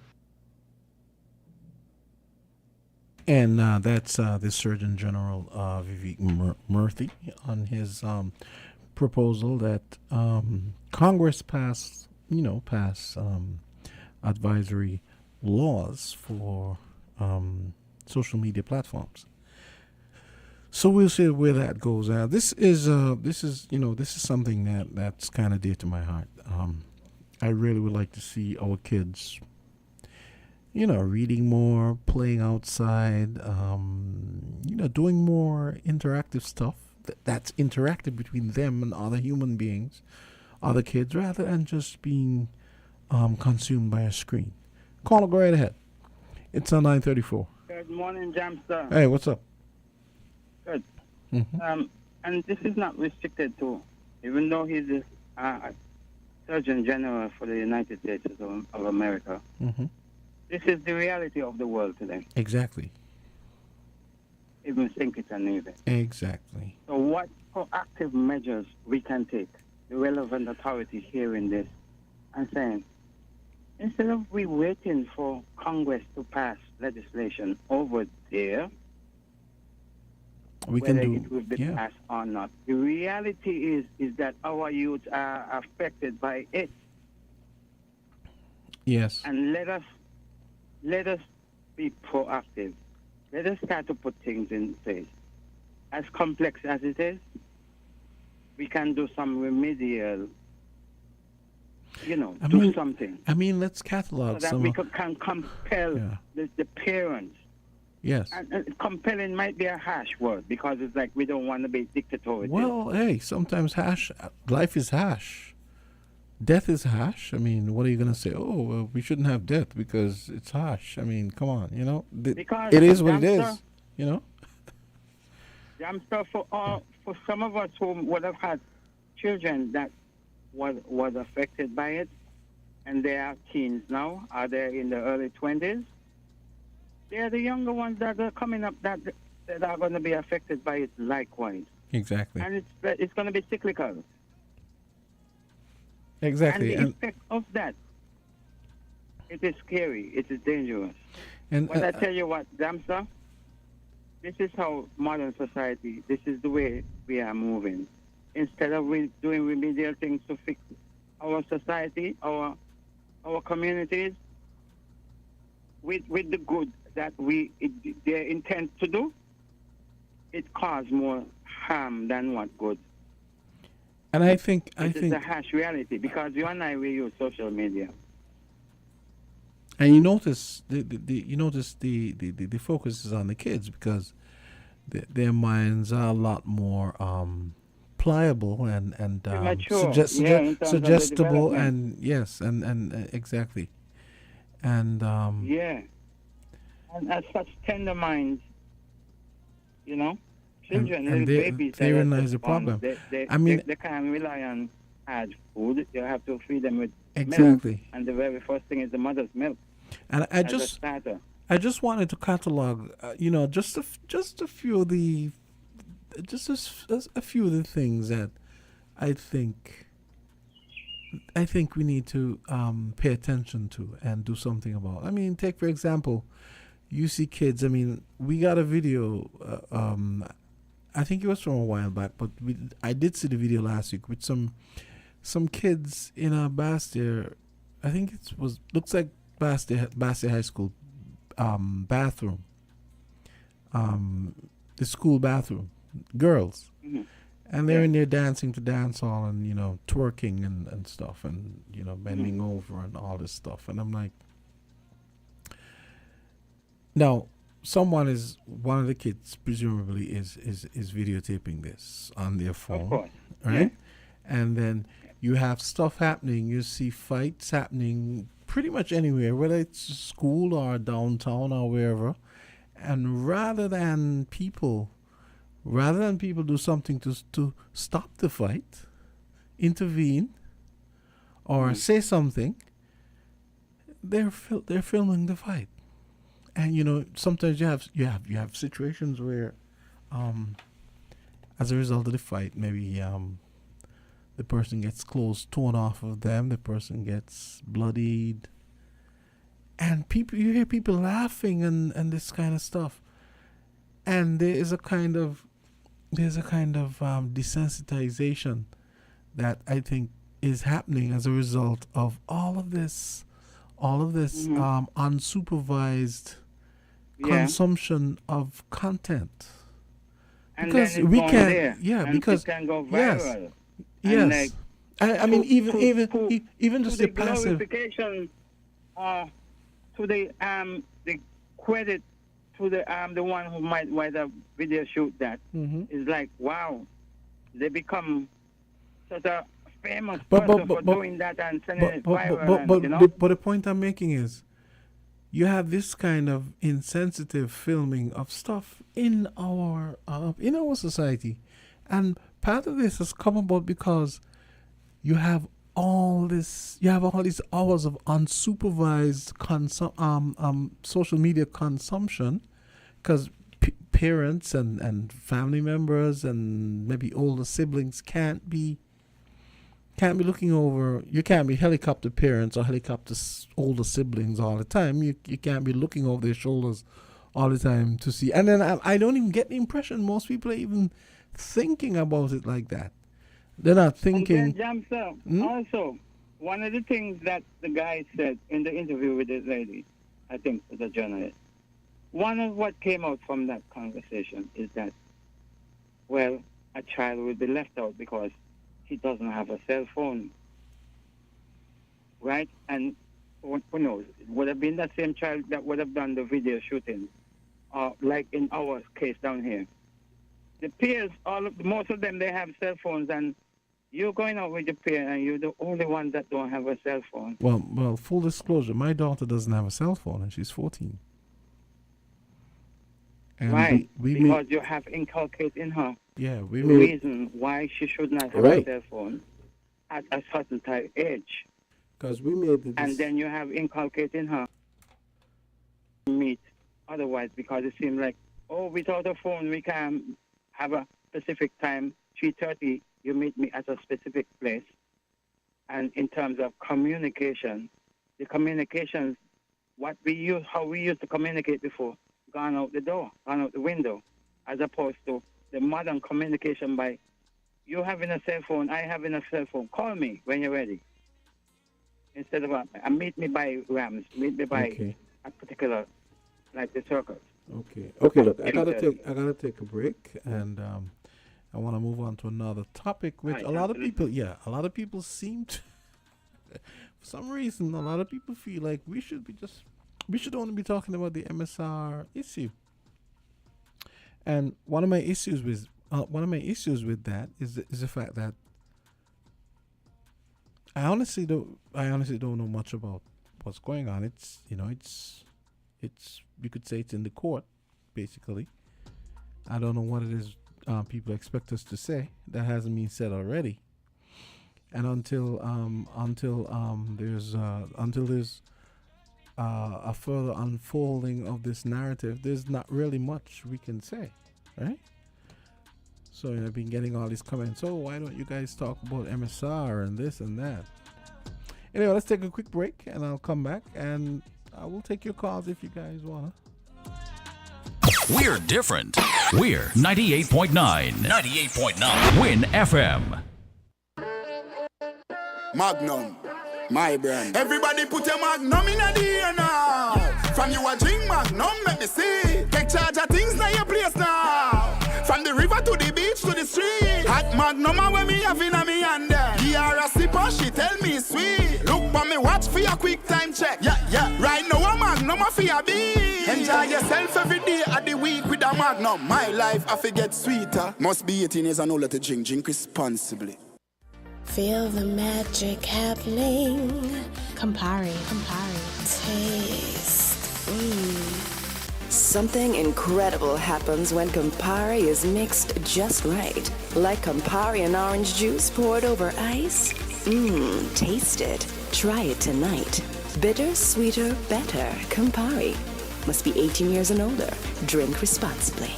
And that's the Surgeon General Vivek Murthy on his proposal that Congress pass advisory laws for social media platforms. So we'll see where that goes. This is something that's kind of dear to my heart. I really would like to see our kids, reading more, playing outside, doing more interactive stuff that's interactive between them and other human beings, other kids, rather than just being consumed by a screen. Call, go right ahead. It's on 934. Good morning, Jamster. Hey, what's up? Good. Mm-hmm. And this is not restricted to, even though he's Surgeon General for the United States of America. Mm-hmm. This is the reality of the world today. Exactly. Even think it and leave it. Exactly. So what proactive measures we can take, the relevant authorities hearing this and saying, instead of we waiting for Congress to pass legislation over there, we whether can do, it will be passed or not, the reality is that our youth are affected by it. Yes. And let us be proactive. Let us start to put things in place. As complex as it is, we can do some remedial, do something. I mean, let's catalog so that some. we can compel the parents. Yes. And compelling might be a harsh word because it's like we don't want to be dictatorial. Well, hey, sometimes life is harsh. Death is harsh. I mean, what are you going to say? Oh, well, we shouldn't have death because it's harsh. I mean, come on, Because it is what it is, Jamster, for some of us who would have had children that was affected by it, and they are teens now, are they in the early 20s? They are the younger ones that are coming up that are going to be affected by it likewise. Exactly. And it's going to be cyclical. Exactly. And the effect of that, it is scary. It is dangerous. And But I tell you what, Damsa, this is how modern society, this is the way we are moving. Instead of doing remedial things to fix our society, our communities, with the good that they intend to do, it causes more harm than what good. And I think It's a harsh reality because you and I, we use social media. And you notice the focus is on the kids because their minds are a lot more pliable and suggestible and yes and exactly and and as such tender minds, children, and little babies, therein lies the problem. They can't rely on hard food. You have to feed them with exactly milk, and the very first thing is the mother's milk. And I just wanted to catalog, just a few of the things that I think we need to pay attention to and do something about. I mean, take for example, you see kids. I mean, we got a video. I think it was from a while back, but I did see the video last week with some kids in a Bastia. I think looks like Bastia High School bathroom. The school bathroom, girls. Mm-hmm. And they're in there dancing to dance hall and, twerking and stuff and, bending over and all this stuff. And I'm like, now, one of the kids presumably is videotaping this on their phone. Of course. Right? Yeah. And then you have stuff happening. You see fights happening pretty much anywhere, whether it's school or downtown or wherever. And rather than people do something to stop the fight, intervene, or say something, they're filming the fight. And sometimes you have situations where, as a result of the fight, maybe the person gets clothes torn off of them, the person gets bloodied, and you hear people laughing and this kind of stuff, and there's a kind of desensitization that I think is happening as a result of all of this unsupervised consumption of content. And because then we it's can, there, because it can go viral. yes. I mean, even just the passive glorification, to the credit to the one who might video shoot that is like, wow, they become such a famous person for doing that and sending it viral. But the point I'm making is, you have this kind of insensitive filming of stuff in our society, and part of this has come about because you have all this. You have all these hours of unsupervised social media consumption, because parents and family members and maybe older siblings can't be looking over. You can't be helicopter parents or helicopter older siblings all the time. You can't be looking over their shoulders all the time to see. And then I don't even get the impression most people are even thinking about it like that. They're not thinking. And then, also, one of the things that the guy said in the interview with this lady, I think the journalist, one of what came out from that conversation is that, well, a child will be left out because he doesn't have a cell phone, right? And who knows? It would have been that same child that would have done the video shooting, like in our case down here. The peers, most of them, they have cell phones, and you're going out with your peer, and you're the only one that don't have a cell phone. Well, full disclosure, my daughter doesn't have a cell phone, and she's 14. And right, because you have inculcated in her the reason why she should not have a cell phone at a certain type age. Because we made and then you have inculcated in her meet otherwise, because it seems like, without a phone we can have a specific time, 3:30, you meet me at a specific place. And in terms of communication, the communications, how we used to communicate before, gone out the door, gone out the window, as opposed to the modern communication by you having a cell phone, I having a cell phone. Call me when you're ready. Instead of meet me by Rams, meet me by a particular, like the circles. Okay. Look, I gotta take a break, and I want to move on to another topic, which a lot of people seem to, for some reason, a lot of people feel like we should only be talking about the MSR issue. And one of my issues with that is the fact that I honestly don't know much about what's going on. It's you could say it's in the court, basically. I don't know what it is people expect us to say that hasn't been said already. And until there's a further unfolding of this narrative, there's not really much we can say, right? So I've been getting all these comments. Why don't you guys talk about MSR and this and that? Anyway, let's take a quick break, and I'll come back, and I will take your calls if you guys wanna. We're different. We're 98.9. 98.9. Win FM. Magnum, my brand. Everybody put your Magnum in the air now. From you a drink Magnum, make me see. Take charge of things now your place now. From the river to the beach to the street. Hot Magnum when me have in a me hand there. Give her a sipper, she tell me sweet. Look for me watch for your quick time check. Yeah. Right now a Magnum a for your beat. Enjoy yourself every day of the week with a Magnum. My life I forget sweeter. Must be 18 years and older to drink. Drink responsibly. Feel the magic happening. Campari. Taste. Something incredible happens when Campari is mixed just right. Like Campari and orange juice poured over ice. Taste it. Try it tonight. Bitter, sweeter, better. Campari. Must be 18 years and older. Drink responsibly.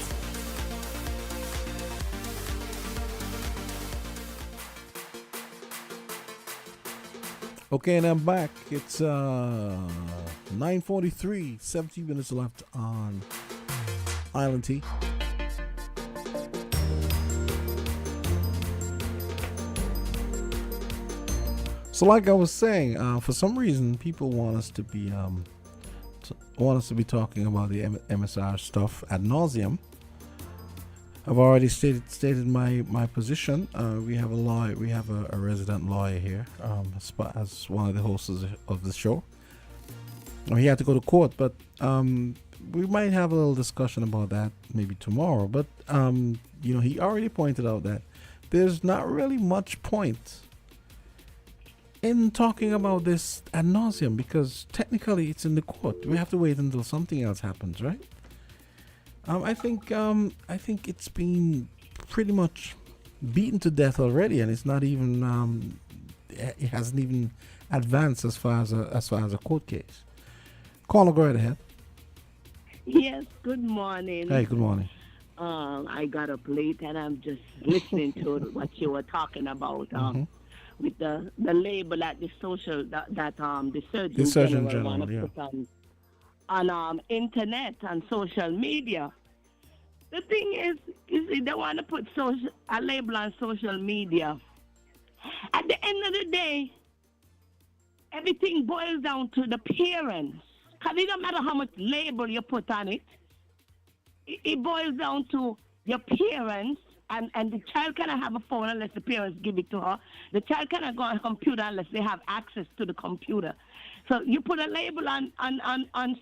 Okay, and I'm back. It's 9:43, 17 minutes left on Island T. So, like I was saying, for some reason, people want us to be talking about the MSR stuff ad nauseum. I've already stated my position. We have a lawyer. We have a resident lawyer here as one of the hosts of the show. He had to go to court, but we might have a little discussion about that maybe tomorrow. But he already pointed out that there's not really much point in talking about this ad nauseum because technically it's in the court. We have to wait until something else happens, right? I think it's been pretty much beaten to death already, and it's not even it hasn't even advanced as far as a court case. Caller, go right ahead. Yes, good morning. Hey, good morning. I got up late and I'm just listening to what you were talking about with the label at the social that the Surgeon General want to put on internet and social media. The thing is they want to put a label on social media. At the end of the day, everything boils down to the parents. Because it don't matter how much label you put on it. It boils down to your parents, and the child cannot have a phone unless the parents give it to her. The child cannot go on a computer unless they have access to the computer. So you put a label on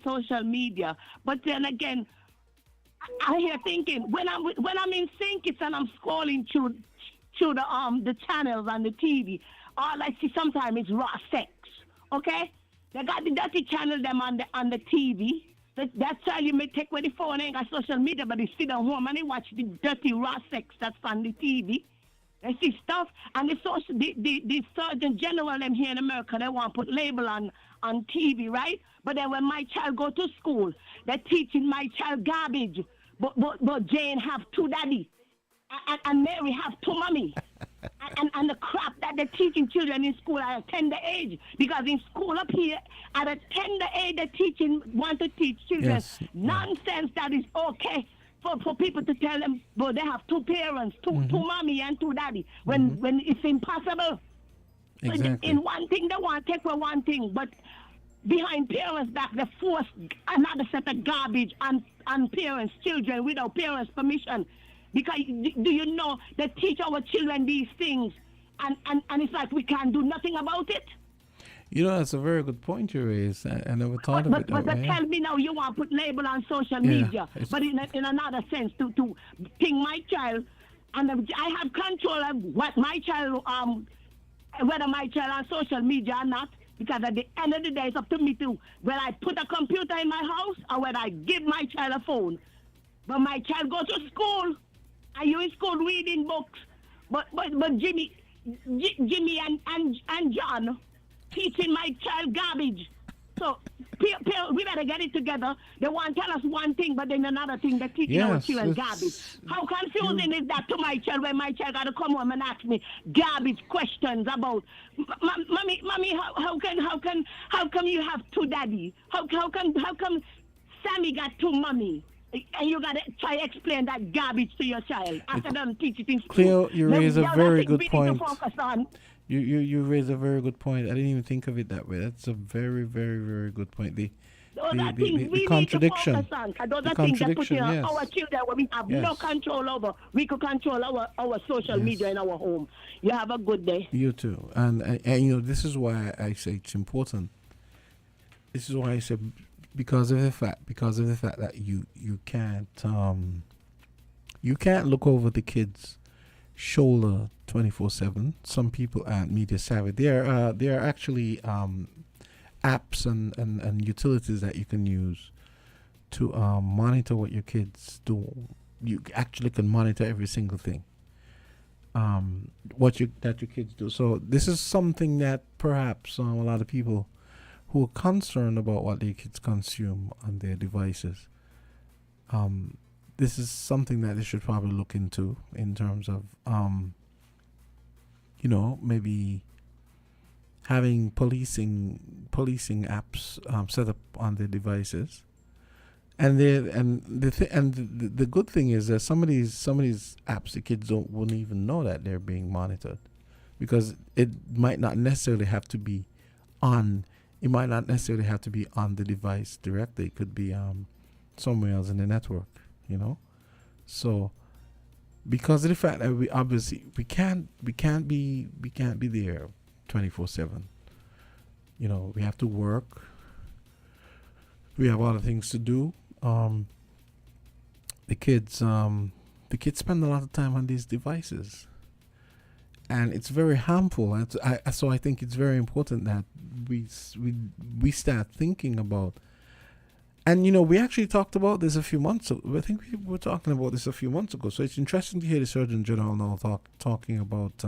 social media. But then again, I hear thinking, when I'm in Sinkits and I'm scrolling through the channels on the TV, all I see sometimes is raw sex. Okay? They got the dirty channel them on the TV. That's why you may take away the phone, ain't got social media, but they sit at home and they watch the dirty raw sex that's on the TV. They see stuff, and the Surgeon General them here in America, they want to put label on TV, right? But then when my child go to school, they're teaching my child garbage. But Jane have two daddy, and Mary have two mommy. And the crap that they're teaching children in school at a tender age. Because in school up here, at a tender age, want to teach children nonsense that is okay for people to tell them, but they have two parents, two mommy and two daddy, when it's impossible. Exactly. In one thing, they want to take away one thing, but behind parents' back, they force another set of garbage on parents' children without parents' permission. Because do you know they teach our children these things, and it's like we can't do nothing about it? You know, that's a very good point you raised. I never thought of it that way. But tell me now, you want to put label on social media, but in another sense, to ping my child, and I have control of what my child, whether my child on social media or not, because at the end of the day, it's up to me to whether I put a computer in my house or whether I give my child a phone. But my child goes to school. Are you in school reading books? But Jimmy and John teaching my child garbage. So we better get it together. They want to tell us one thing, but then another thing they're teaching our children garbage. How confusing is that to my child when my child got to come home and ask me garbage questions about, mommy, how come you have two daddy? How come Sammy got two mommy? And you got to try to explain that garbage to your child after them teach it in school. Cleo, you raise a very good point. You raise a very good point. I didn't even think of it that way. That's a very, very, very good point. The contradiction. Those are things that put our children where we have no control over. We could control our social media in our home. You have a good day. You too. And you know, this is why I say it's important. This is why I say because of the fact that you can't look over the kids' shoulder 24/7. Some people aren't media savvy. There are actually apps and utilities that you can use to monitor what your kids do. You actually can monitor every single thing that your kids do. So this is something that perhaps a lot of people who are concerned about what their kids consume on their devices, this is something that they should probably look into in terms of, maybe having policing apps set up on their devices. And the good thing is that some of these apps, the kids wouldn't even know that they're being monitored, because it might not necessarily have to be on. It might not necessarily have to be on the device directly. It could be somewhere else in the network, So, because of the fact that we can't be there 24/7. We have to work. We have other things to do. The kids spend a lot of time on these devices, and it's very harmful. So I think it's very important that we start thinking about. And we actually talked about this a few months ago. I think we were talking about this a few months ago. So it's interesting to hear the Surgeon General now talking about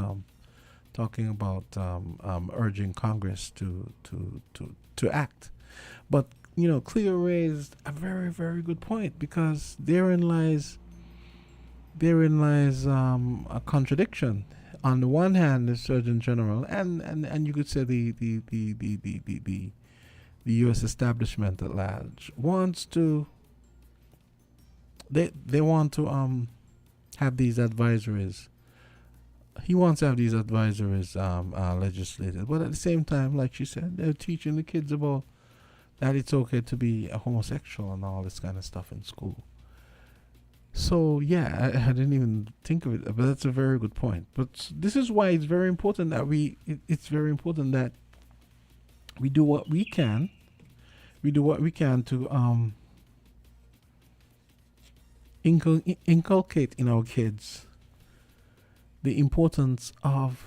talking about urging Congress to act. But Cleo raised a very, very good point, because therein lies a contradiction. On the one hand, the Surgeon General and you could say the U.S. establishment at large wants to. They want to have these advisories. He wants to have these advisories legislated, but at the same time, like she said, they're teaching the kids about that it's okay to be a homosexual and all this kind of stuff in school. So yeah, I didn't even think of it, but that's a very good point. But this is why it's very important that it's very important that we do what we can. We do what we can to inculcate in our kids the importance of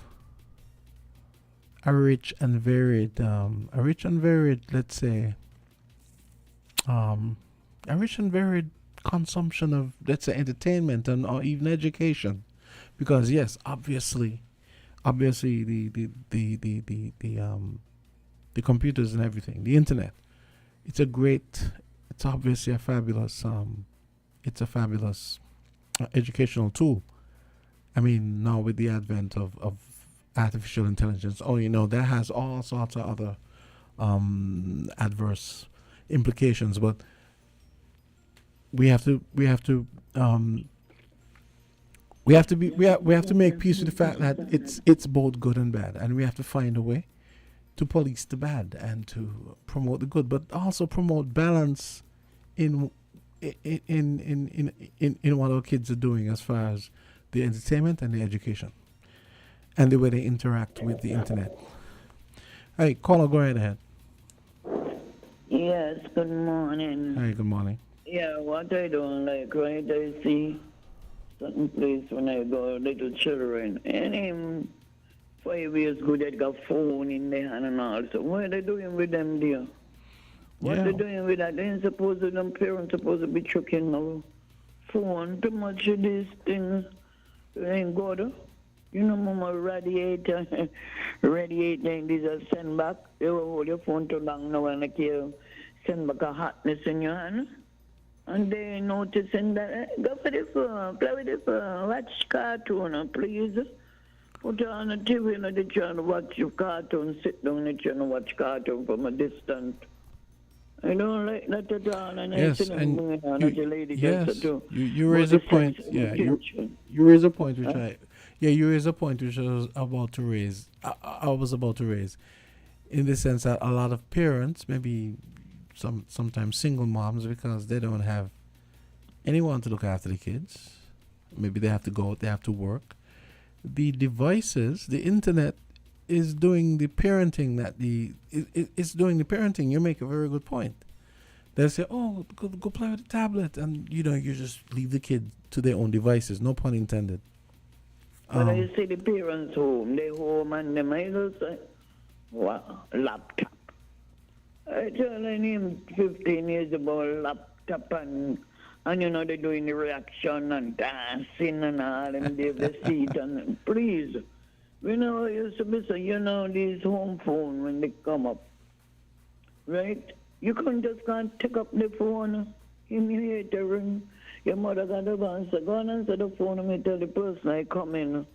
a rich and varied, let's say, a rich and varied consumption of, let's say, entertainment and or even education, because yes, obviously the computers and everything, the internet, it's obviously a fabulous educational tool. I mean, now with the advent of artificial intelligence, that has all sorts of other adverse implications. But we have to make peace with the fact that it's both good and bad, and we have to find a way to police the bad and to promote the good, but also promote balance in what our kids are doing as far as the entertainment and the education and the way they interact with the internet. Hey, caller, go right ahead. Yes, good morning. Hey, good morning. Yeah, what I don't like, right, I see certain place when I go, little children, and 5 years good, they got phone in their hand and all. So what are they doing with them there? What are they doing with that? They ain't supposed to, them parents supposed to be chucking no phone. Too much of these things ain't good. Mama, radiator and these are send back. You hold your phone too long now and you send back a hotness in your hand. And they noticing that, go for the phone, play with the phone, watch cartoon, please. Put on a TV and they try to watch your cartoon, sit down and try to watch cartoon from a distance. I don't like that at all, and yes, I see them going on as a lady just to you raise a point. Yeah, you raise a point which you raise a point which I was about to raise. I was about to raise, in the sense that a lot of parents, maybe sometimes single moms, because they don't have anyone to look after the kids. Maybe they have to go out, they have to work. The devices, the internet, is doing the parenting it's doing the parenting. You make a very good point. They say, oh, go play with the tablet, and you just leave the kid to their own devices, no pun intended. When I see the parents home, they home and them, I just say, wow, laptop. I tell him 15 years about laptop and they're doing the reaction and dancing and all, and they have the seat and please. I used to be saying, these home phone when they come up, right? You can't take up the phone. You hear the ring. Your mother got to answer. Go and answer the phone and me tell the person I come in.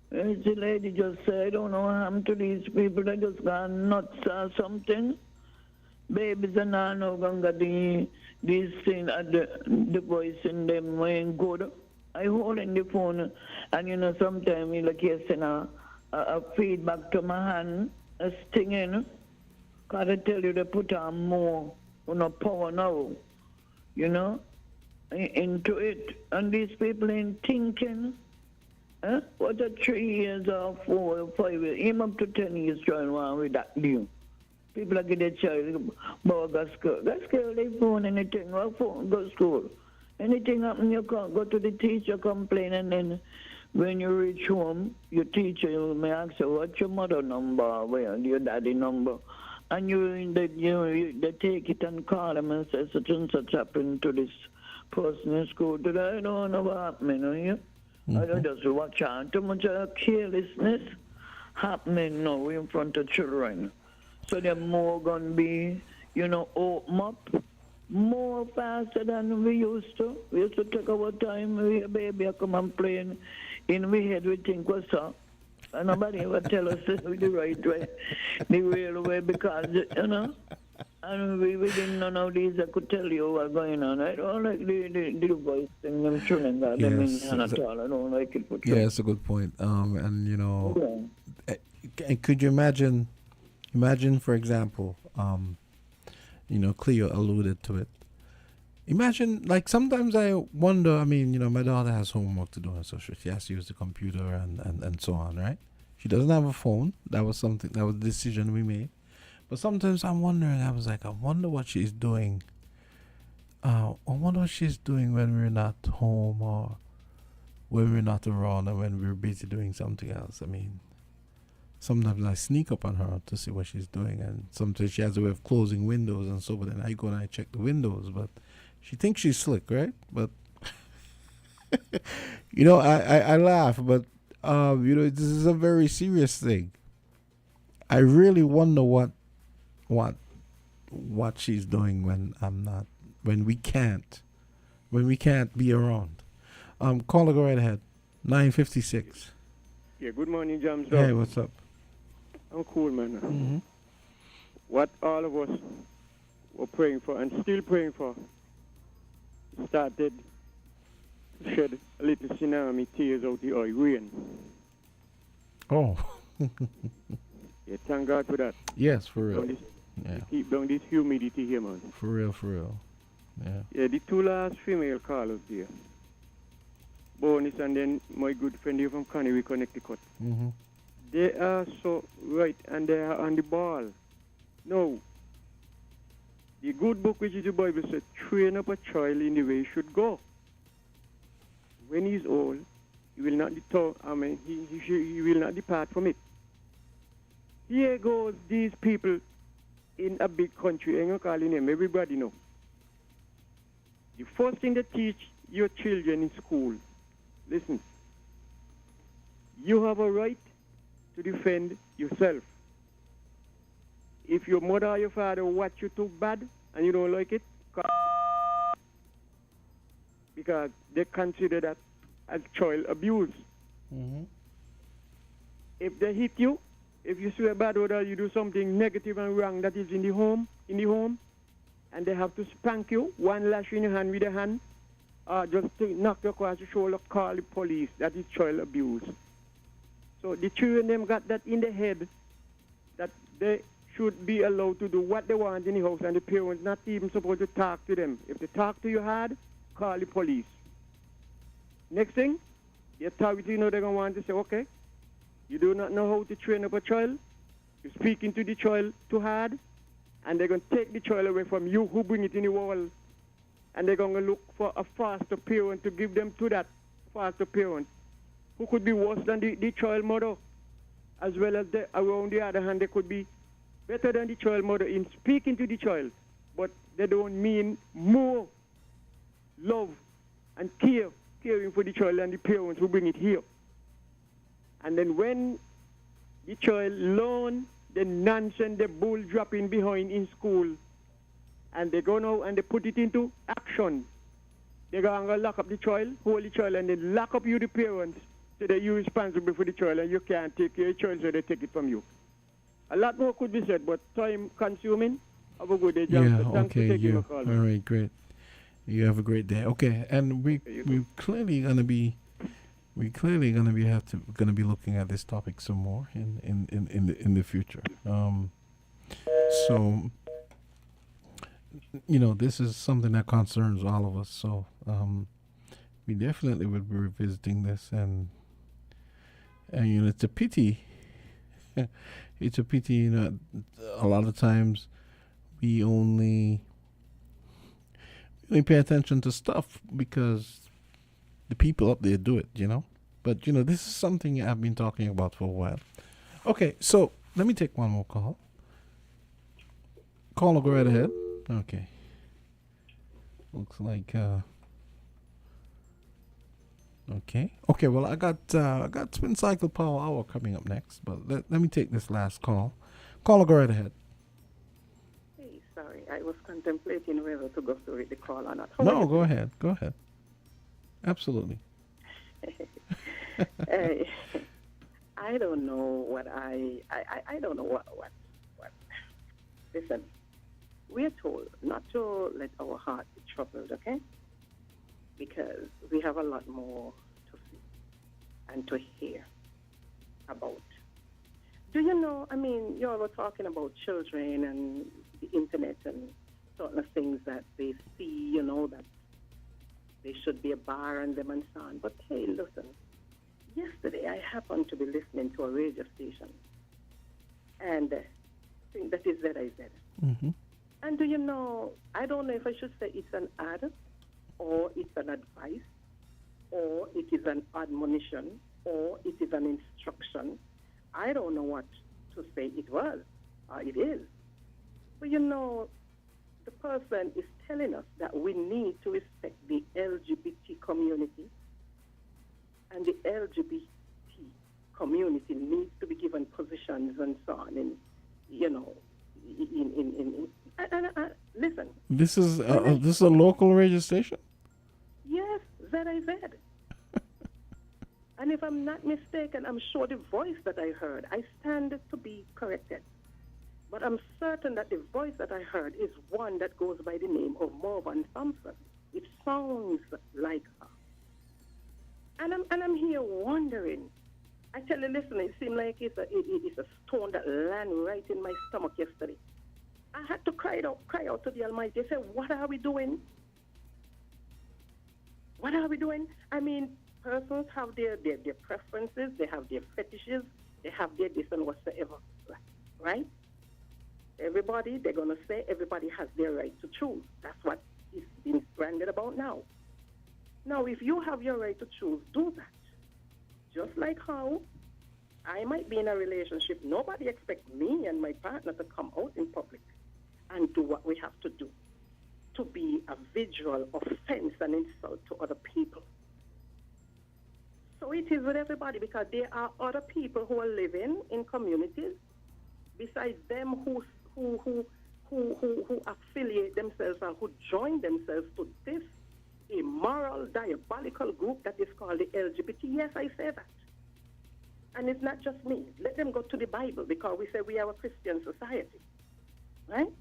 The lady just said, I don't know what happened to these people. They just got nuts or something. Babies are now going to get these things, the voice in them ain't good. I hold in the phone, and sometimes you send a feedback to my hand, a stinging. Because I tell you, they put on more power now, into it. And these people ain't thinking. What are 3 years or 4 or 5 years, even up to 10 years trying on with that deal. People are getting a child, go to school. Go to school, they phone anything, go to school. Anything happen, you can't go to the teacher, complain, and then when you reach home, your teacher may ask you, what's your mother number, where your daddy number? And they take it and call them and say, such and such happened to this person in school today. I don't know what happened, I don't just watch out. Too much carelessness. happening now in front of children. So they're more going to be, open up more faster than we used to. We used to take our time. We baby come and play in we head. We think what's up. And nobody ever tell us the right way, the real way, because, and we didn't know none of these I could tell you what's going on. I don't like the voice thing, them children that them in at all. I don't like it for sure. Yeah, it's a good point. And could you imagine, for example, Cleo alluded to it. Imagine, like, sometimes I wonder, my daughter has homework to do and so she has to use the computer and so on, right? She doesn't have a phone. That was a decision we made. But sometimes I'm wondering, I was like, I wonder what she's doing. I wonder what she's doing when we're not home or when we're not around or when we're busy doing something else. Sometimes I sneak up on her to see what she's doing, and sometimes she has a way of closing windows and so, but then I go and I check the windows, but she thinks she's slick, right? But, I laugh, but, this is a very serious thing. I really wonder what she's doing when we can't be around. Caller, go right ahead. 956. Yeah, good morning, James. Hey, what's up? I'm cool, man. Mm-hmm. What all of us were praying for and still praying for started to shed a little tsunami tears out the eye, rain. Oh. Yeah, thank God for that. Yes, for real. Keep down this humidity here, man. For real. Yeah. Yeah, the two last female callers there. Bonus and then my good friend here from Connery, Connecticut. Mm-hmm. They are so right and they are on the ball. No. The good book, which is the Bible, says, train up a child in the way he should go. When he's old, he will not he will not depart from it. Here goes these people in a big country, I'm calling them, everybody know. The first thing they teach your children in school, listen, you have a right to defend yourself. If your mother or your father watch you too bad and you don't like it, because they consider that as child abuse. Mm-hmm. If they hit you, if you say a bad word or you do something negative and wrong that is in the home, and they have to spank you, one lash in your hand with a hand, just to knock you across the shoulder, call the police. That is child abuse. So the children them got that in their head that they should be allowed to do what they want in the house, and the parents not even supposed to talk to them. If they talk to you hard, call the police. Next thing, the authority they're going to want to say, okay, you do not know how to train up a child, you're speaking to the child too hard, and they're going to take the child away from you who bring it in the world, and they're going to look for a foster parent to give them to that foster parent, who could be worse than the child mother, as well as around the other hand, they could be better than the child mother in speaking to the child, but they don't mean more love and caring for the child and the parents who bring it here. And then when the child learn the nonsense, the bull dropping behind in school, and they go now and they put it into action, they're going to lock up the child, hold the child, and then lock up you, the parents, so that you're responsible for the child and you can't take care of the child, so they take it from you. A lot more could be said, but time consuming. Have a good day, John. Yeah, Thanks okay, for taking my call. All right, great. You have a great day. Okay, and we're clearly gonna be looking at this topic some more in the future. So this is something that concerns all of us. So we definitely will be revisiting this, and it's a pity. It's a pity, a lot of times we only pay attention to stuff because the people up there do it, But, this is something I've been talking about for a while. Okay, so let me take one more call. Caller, go right ahead. Okay. Looks like Okay. Okay. Well, I got Spin Cycle Power Hour coming up next, but let me take this last call. Caller, go right ahead. Hey, sorry, I was contemplating whether to go through with the call or not. No, go ahead. Go ahead. Absolutely. I don't know what I don't know what. Listen, we are told not to let our heart be troubled, okay? Because we have a lot more to see and to hear about. Do you know, I mean, you all were talking about children and the internet and certain things that they see, you know, that they should be a bar and them and so on. But hey, listen, yesterday I happened to be listening to a radio station, and I think that is ZIZ. Mm-hmm. And do you know, I don't know if I should say it's an ad, or it's an advice, or it is an admonition, or it is an instruction. I don't know what to say it was, or it is. But you know, the person is telling us that we need to respect the LGBT community, and the LGBT community needs to be given positions and so on, and you know, listen. This is a local radio station. Yes, ZIZ. And if I'm not mistaken, I'm sure the voice that I heard, I stand to be corrected, but I'm certain that the voice that I heard is one that goes by the name of Morvan Thompson. It sounds like her. And I'm here wondering. I tell you, listen, it seemed like it's a stone that landed right in my stomach yesterday. I had to cry out to the Almighty. I said, what are we doing? What are we doing? I mean, persons have their preferences, they have their fetishes, they have their this and whatsoever, right? Everybody, they're going to say everybody has their right to choose. That's what is being branded about now. Now, if you have your right to choose, do that. Just like how I might be in a relationship, nobody expects me and my partner to come out in public and do what we have to do to be a visual offense and insult to other people. So it is with everybody, because there are other people who are living in communities besides them who affiliate themselves and who join themselves to this immoral, diabolical group that is called the LGBT. Yes, I say that. And it's not just me. Let them go to the Bible, because we say we are a Christian society. Right?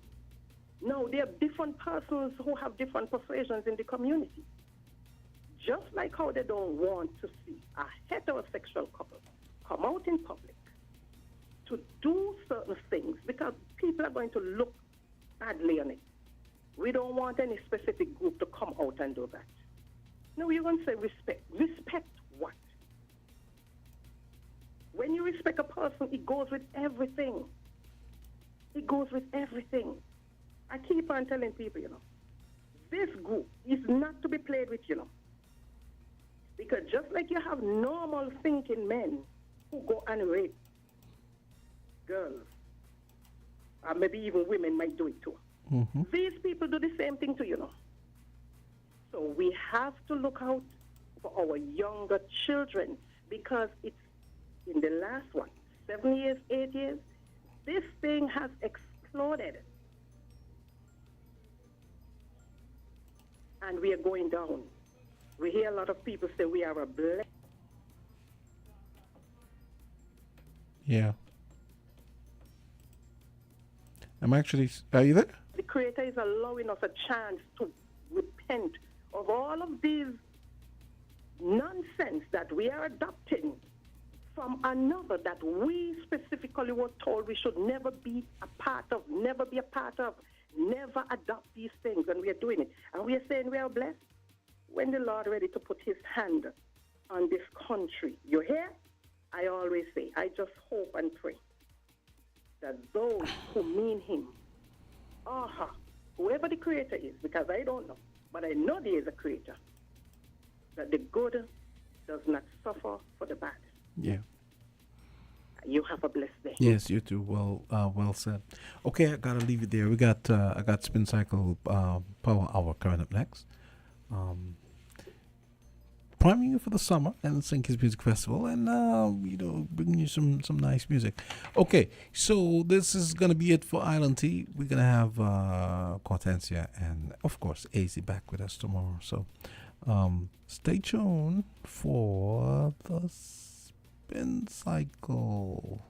No, there are different persons who have different persuasions in the community. Just like how they don't want to see a heterosexual couple come out in public to do certain things, because people are going to look badly on it. We don't want any specific group to come out and do that. No, you're going to say respect. Respect what? When you respect a person, it goes with everything. It goes with everything. I keep on telling people, you know, this group is not to be played with, you know. Because just like you have normal thinking men who go and rape girls, or maybe even women might do it too. Mm-hmm. These people do the same thing too, you know. So we have to look out for our younger children, because it's in the last 7 years, 8 years, this thing has exploded. And we are going down. We hear a lot of people say we are a blessing. Yeah. Are you there? The Creator is allowing us a chance to repent of all of these nonsense that we are adopting from another that we specifically were told we should never be a part of, never adopt these things, and we are doing it. And we are saying we are blessed. When the Lord ready to put his hand on this country, you hear? I always say, I just hope and pray that those who mean him, whoever the Creator is, because I don't know, but I know there is a Creator, that the good does not suffer for the bad. Yeah. You have a blessed day. Yes, you too. Well said. Okay, I gotta leave it there. I got Spin Cycle Power Hour coming up next. priming you for the summer and St. Kitts Music Festival, and bringing you some nice music. Okay, so this is gonna be it for Island Tea. We're gonna have Kortensia and of course AZ back with us tomorrow. So stay tuned for the spin cycle.